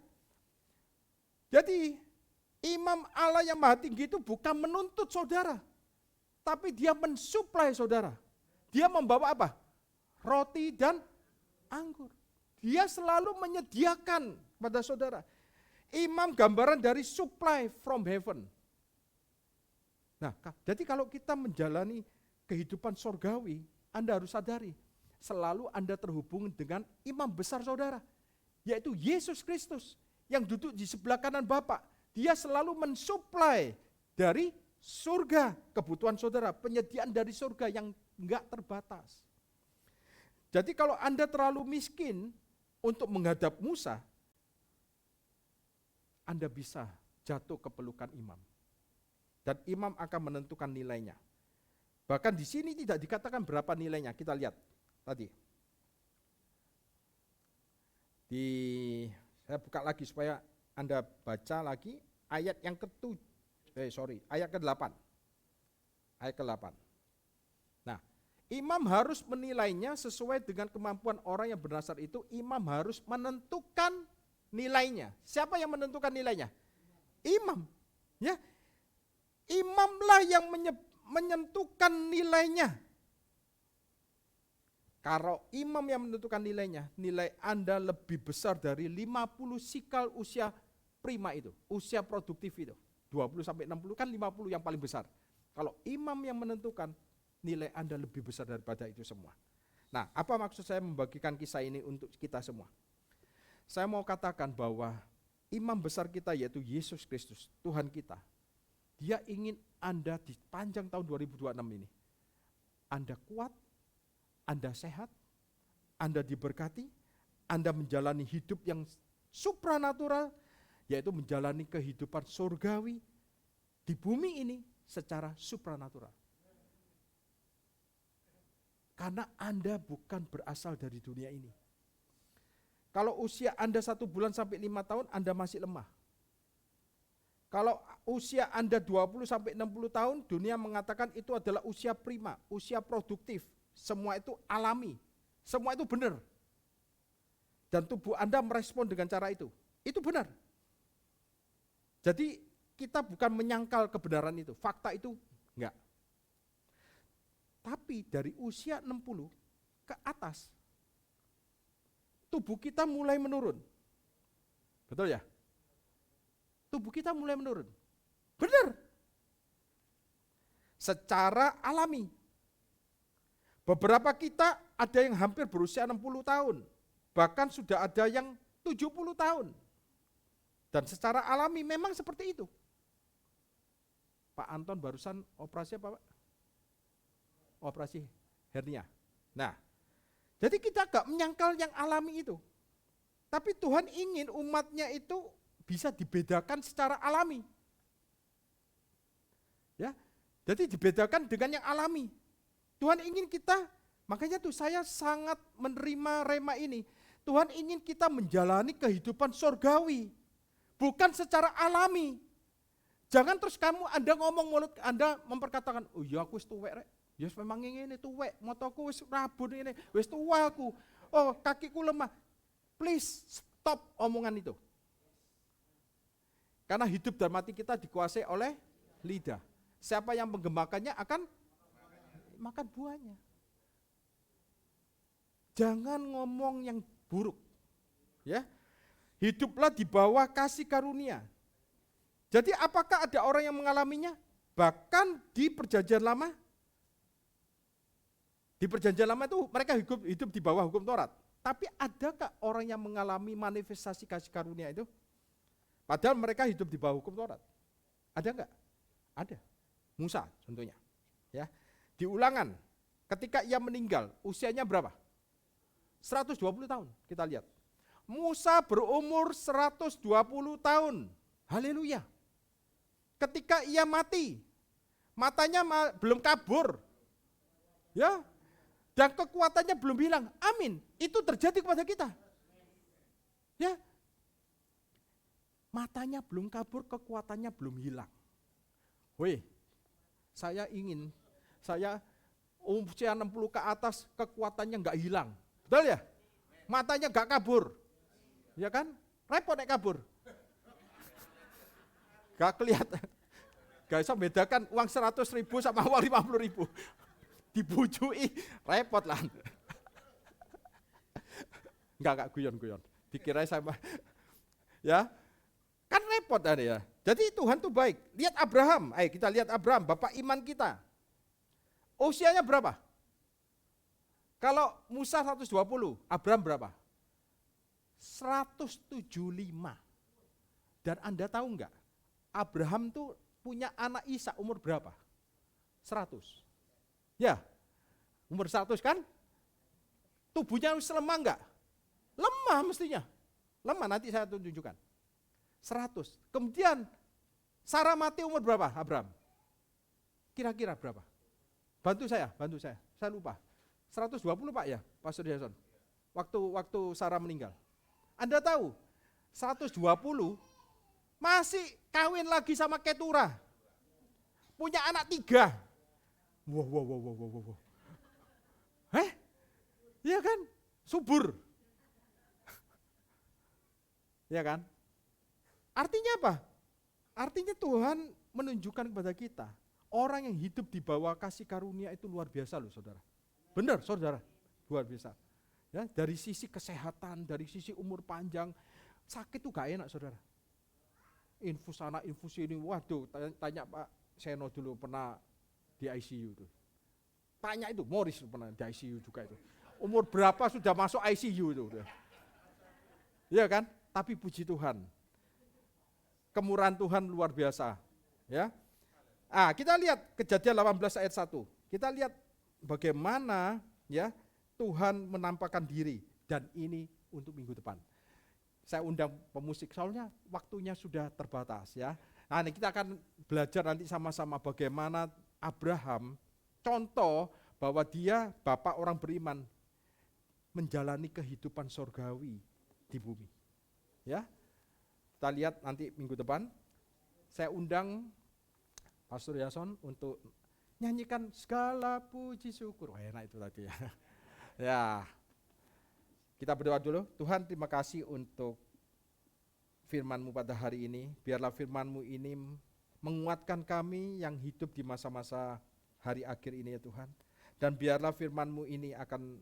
Jadi imam Allah yang maha tinggi itu bukan menuntut saudara. Tapi dia mensuplai saudara. Dia membawa apa? Roti dan anggur. Dia selalu menyediakan pada saudara. Imam gambaran dari supply from heaven. Nah, jadi kalau kita menjalani kehidupan sorgawi, Anda harus sadari, selalu Anda terhubung dengan imam besar saudara, yaitu Yesus Kristus, yang duduk di sebelah kanan Bapa. Dia selalu mensuplai dari surga kebutuhan saudara, penyediaan dari surga yang enggak terbatas. Jadi kalau Anda terlalu miskin untuk menghadap Musa, Anda bisa jatuh ke pelukan imam. Dan imam akan menentukan nilainya. Bahkan di sini tidak dikatakan berapa nilainya, kita lihat tadi. Saya buka lagi supaya Anda baca lagi ayat yang ayat ke-8. Ayat ke-8. Nah, imam harus menilainya sesuai dengan kemampuan orang yang bernasar itu, imam harus menentukan nilainya. Siapa yang menentukan nilainya? Imam. Ya. Imamlah yang menentukan nilainya. Kalau imam yang menentukan nilainya, nilai Anda lebih besar dari 50 sikal usia prima itu, usia produktif itu. 20 sampai 60 kan 50 yang paling besar. Kalau imam yang menentukan, nilai Anda lebih besar daripada itu semua. Nah, apa maksud saya membagikan kisah ini untuk kita semua? Saya mau katakan bahwa imam besar kita yaitu Yesus Kristus, Tuhan kita. Dia ingin Anda di panjang tahun 2026 ini, Anda kuat, Anda sehat, Anda diberkati, Anda menjalani hidup yang supranatural, yaitu menjalani kehidupan surgawi di bumi ini secara supranatural. Karena Anda bukan berasal dari dunia ini. Kalau usia Anda 1 bulan sampai 5 tahun, Anda masih lemah. Kalau usia Anda 20 sampai 60 tahun, dunia mengatakan itu adalah usia prima, usia produktif. Semua itu alami, semua itu benar. Dan tubuh Anda merespon dengan cara itu. Itu benar. Jadi kita bukan menyangkal kebenaran itu, fakta itu enggak. Tapi dari usia 60 ke atas, tubuh kita mulai menurun. Betul ya? Tubuh kita mulai menurun. Benar. Secara alami. Beberapa kita ada yang hampir berusia 60 tahun. Bahkan sudah ada yang 70 tahun. Dan secara alami memang seperti itu. Pak Anton barusan operasi apa, Pak? Operasi hernia. Nah, jadi kita gak menyangkal yang alami itu. Tapi Tuhan ingin umatnya itu bisa dibedakan secara alami. Ya, jadi dibedakan dengan yang alami. Tuhan ingin kita, makanya tuh saya sangat menerima rema ini. Tuhan ingin kita menjalani kehidupan surgawi, bukan secara alami. Jangan terus Anda ngomong mulut Anda memperkatakan, oh ya aku wis tuwek rek. Ya memang ngene tuwek, motoku wis rabun ini, wis tua aku. Oh, kakiku lemah. Please stop omongan itu. Karena hidup dan mati kita dikuasai oleh lidah. Siapa yang menggemakannya akan makan buahnya. Jangan ngomong yang buruk. Ya. Hiduplah di bawah kasih karunia. Jadi apakah ada orang yang mengalaminya? Bahkan di perjanjian lama. Di perjanjian lama itu mereka hidup di bawah hukum Taurat. Tapi adakah orang yang mengalami manifestasi kasih karunia itu? Padahal mereka hidup di bawah hukum Taurat. Ada enggak? Ada. Musa contohnya. Ya. Di Ulangan, ketika ia meninggal, usianya berapa? 120 tahun, kita lihat. Musa berumur 120 tahun. Haleluya. Ketika ia mati, matanya belum kabur. Ya. Dan kekuatannya belum hilang. Amin. Itu terjadi kepada kita. Ya. Matanya belum kabur, kekuatannya belum hilang. Woi, saya usia 60 ke atas, kekuatannya enggak hilang. Betul ya? Matanya enggak kabur. Ya kan? Repot nek kabur. Enggak kelihatan. Gak bisa bedakan uang 100.000 sama uang 50.000. Dibujui, repot lah. Enggak guyon-guyon. Dikira sama, ya. repot ada ya. Jadi Tuhan tuh baik. Lihat Abraham, ayo kita lihat Abraham, bapak iman kita. Usianya berapa? Kalau Musa 120, Abraham berapa? 175. Dan Anda tahu enggak? Abraham tuh punya anak Ishak umur berapa? 100. Ya, umur 100 kan? Tubuhnya lemah enggak? Lemah mestinya. Lemah, nanti saya tunjukkan. 100. Kemudian Sarah mati umur berapa Abraham? Kira-kira berapa? Bantu saya. Saya lupa. 120 Pak ya, Pastor Jason. Waktu Sarah meninggal. Anda tahu, 120 masih kawin lagi sama Keturah. Punya anak 3. Wow. Iya kan? Subur. Iya kan? Artinya apa? Artinya Tuhan menunjukkan kepada kita, orang yang hidup di bawah kasih karunia itu luar biasa loh saudara. Benar saudara, luar biasa. Ya, dari sisi kesehatan, dari sisi umur panjang, sakit tuh gak enak saudara. Infus sana, infus ini, waduh tanya Pak Seno dulu pernah di ICU tuh. Tanya itu, Morris pernah di ICU juga itu. Umur berapa sudah masuk ICU itu. Iya kan? Tapi puji Tuhan, kemurahan Tuhan luar biasa. Ya, kita lihat Kejadian 18 ayat 1. Kita lihat bagaimana ya Tuhan menampakkan diri, dan ini untuk minggu depan. Saya undang pemusik soalnya waktunya sudah terbatas ya. Nah, ini kita akan belajar nanti sama-sama bagaimana Abraham, contoh bahwa dia bapak orang beriman, menjalani kehidupan surgawi di bumi. Ya, kita lihat nanti minggu depan. Saya undang Pastor Yason untuk nyanyikan segala puji syukur. Wah, enak itu tadi ya. Ya, kita berdoa dulu. Tuhan, terima kasih untuk firman-Mu pada hari ini. Biarlah firman-Mu ini menguatkan kami yang hidup di masa-masa hari akhir ini ya Tuhan. Dan biarlah firman-Mu ini akan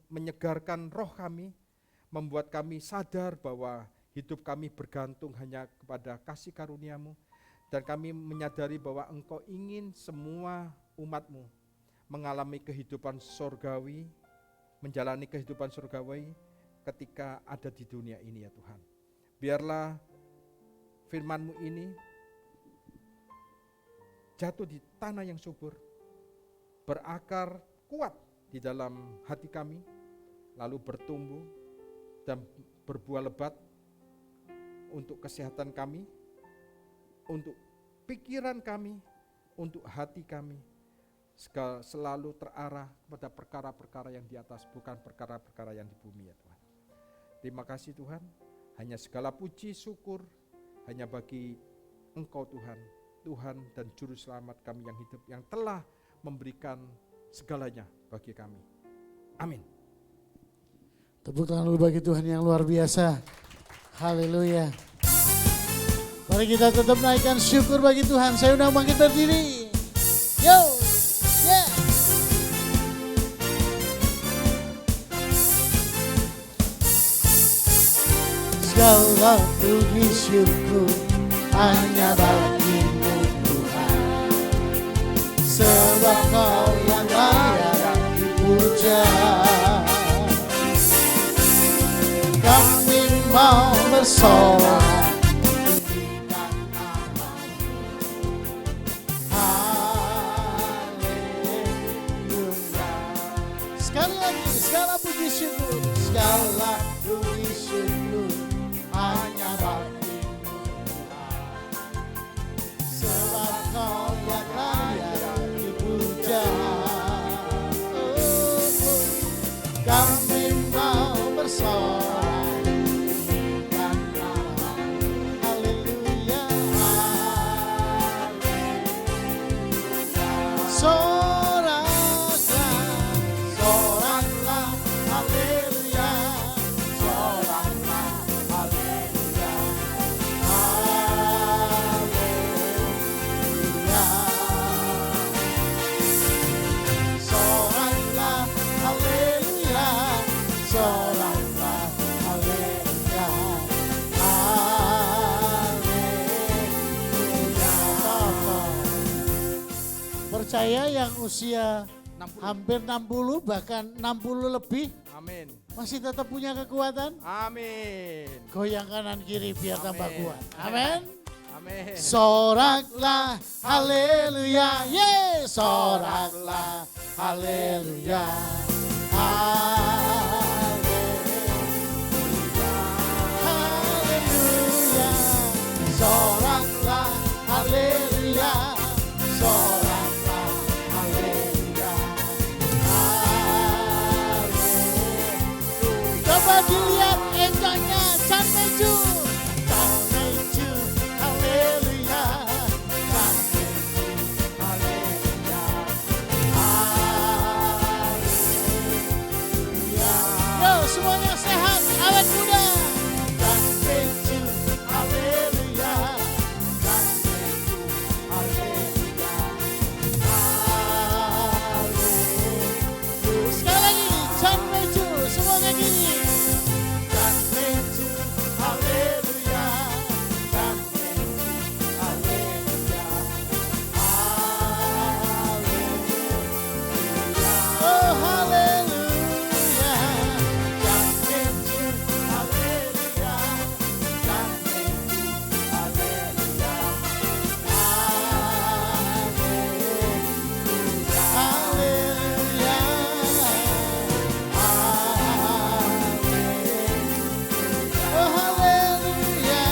menyegarkan roh kami, membuat kami sadar bahwa hidup kami bergantung hanya kepada kasih karunia-Mu. Dan kami menyadari bahwa Engkau ingin semua umat-Mu mengalami kehidupan surgawi, menjalani kehidupan surgawi ketika ada di dunia ini ya Tuhan. Biarlah firman-Mu ini jatuh di tanah yang subur, berakar kuat di dalam hati kami, lalu bertumbuh dan berbuah lebat untuk kesehatan kami, untuk pikiran kami, untuk hati kami, selalu terarah kepada perkara-perkara yang di atas, bukan perkara-perkara yang di bumi ya Tuhan. Terima kasih Tuhan, hanya segala puji syukur hanya bagi Engkau Tuhan, Tuhan dan Juru Selamat kami yang hidup, yang telah memberikan segalanya bagi kami. Amin. Tepuk tangan dulu bagi Tuhan yang luar biasa. Haleluya. Mari kita tetap naikkan syukur bagi Tuhan. Saya undang bangkit berdiri. Yo, yeah. Segala puji syukur hanya bagi-Mu Tuhan. Sebab Kau yang layak dipuja. Kami mau bersorak. Segala puji syukur, segala puji syukur hanya bagi-Mu Tuhan. Sebab Kau yang layak dipuja. Kami mau bersorak, tinggikan nama-Mu. Haleluya, haleluya. saya yang usia 60. hampir 60 bahkan 60 lebih Amin. masih tetap punya kekuatan. Amin. Goyang kanan kiri biar tambah Amin. kuat. Amin. Amin. Soraklah haleluya. Ye, soraklah haleluya. Haleluya. Soraklah haleluya. Soraklah haleluya. Coba dilihat enggaknya Chan Meju. Chan Meju, haleluya. Chan Meju, haleluya. Haleluya. Yo, semuanya sehat, awet muda. Chan Meju, haleluya. Chan Meju, haleluya. Haleluya. Sekali lagi, Chan Meju, semuanya gini. Chan Meju, haleluya. Chan Meju, haleluya. Haleluya. Oh haleluya. Chan Meju, haleluya. Chan Meju, haleluya. Haleluya. Oh haleluya.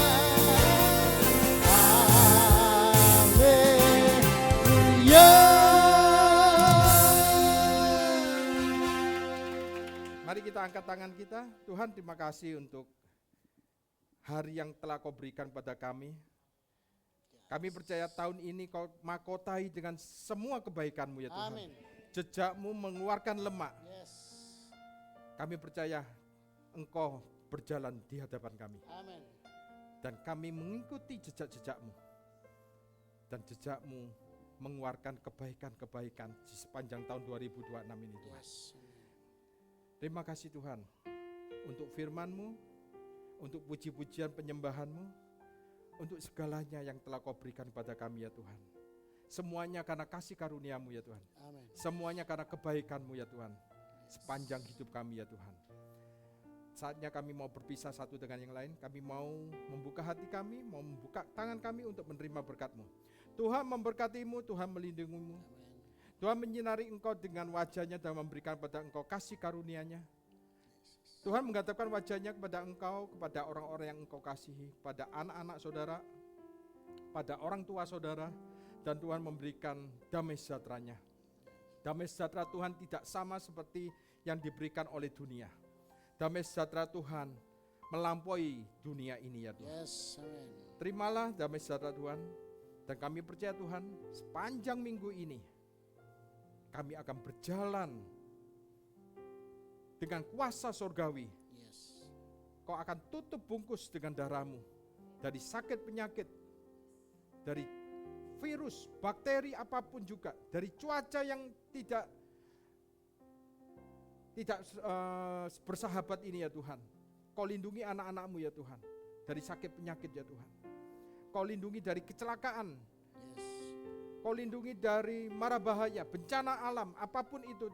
Haleluya. Mari kita angkat tangan kita. Tuhan, terima kasih untuk hari yang telah Kau berikan pada kami. Kami percaya tahun ini Kau mahkotai dengan semua kebaikan-Mu ya Tuhan. Amin. Jejak-Mu mengeluarkan lemak. Yes. Kami percaya Engkau berjalan di hadapan kami. Amin. Dan kami mengikuti jejak-jejak-Mu. Dan jejak-Mu mengeluarkan kebaikan-kebaikan di sepanjang tahun 2026 ini Tuhan. Yes. Terima kasih Tuhan untuk firman-Mu, untuk puji-pujian penyembahan-Mu, untuk segalanya yang telah Kau berikan pada kami ya Tuhan. Semuanya karena kasih karunia-Mu ya Tuhan. Amin. Semuanya karena kebaikan-Mu ya Tuhan. Sepanjang hidup kami ya Tuhan. Saatnya kami mau berpisah satu dengan yang lain. Kami mau membuka hati kami, mau membuka tangan kami untuk menerima berkat-Mu. Tuhan memberkati-Mu, Tuhan melindungi-Mu. Tuhan menyinari Engkau dengan wajah-Nya dan memberikan pada Engkau kasih karunia-Nya. Tuhan menghadapkan wajah-Nya kepada Engkau, kepada orang-orang yang Engkau kasihi, pada anak-anak saudara, pada orang tua saudara, dan Tuhan memberikan damai sejahtera-Nya. Damai sejahtera Tuhan tidak sama seperti yang diberikan oleh dunia. Damai sejahtera Tuhan melampaui dunia ini ya Tuhan. Yes. Amin. Terimalah damai sejahtera Tuhan, dan kami percaya Tuhan sepanjang minggu ini kami akan berjalan dengan kuasa surgawi. Yes. Kau akan tutup bungkus dengan darah-Mu dari sakit penyakit, dari virus, bakteri apapun juga, dari cuaca yang tidak bersahabat ini ya Tuhan. Kau lindungi anak-anak-Mu ya Tuhan dari sakit penyakit ya Tuhan. Kau lindungi dari kecelakaan. Yes. Kau lindungi dari mara bahaya, bencana alam, apapun itu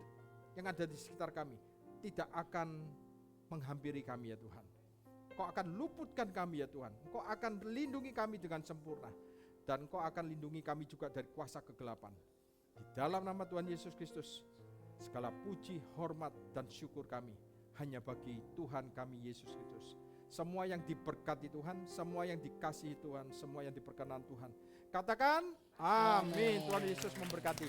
yang ada di sekitar kami, tidak akan menghampiri kami ya Tuhan. Kau akan luputkan kami ya Tuhan. Kau akan lindungi kami dengan sempurna. Dan Kau akan lindungi kami juga dari kuasa kegelapan. Di dalam nama Tuhan Yesus Kristus, segala puji, hormat, dan syukur kami hanya bagi Tuhan kami Yesus Kristus. Semua yang diberkati Tuhan, semua yang dikasihi Tuhan, semua yang diperkenan Tuhan. Katakan, amin. Tuhan Yesus memberkati.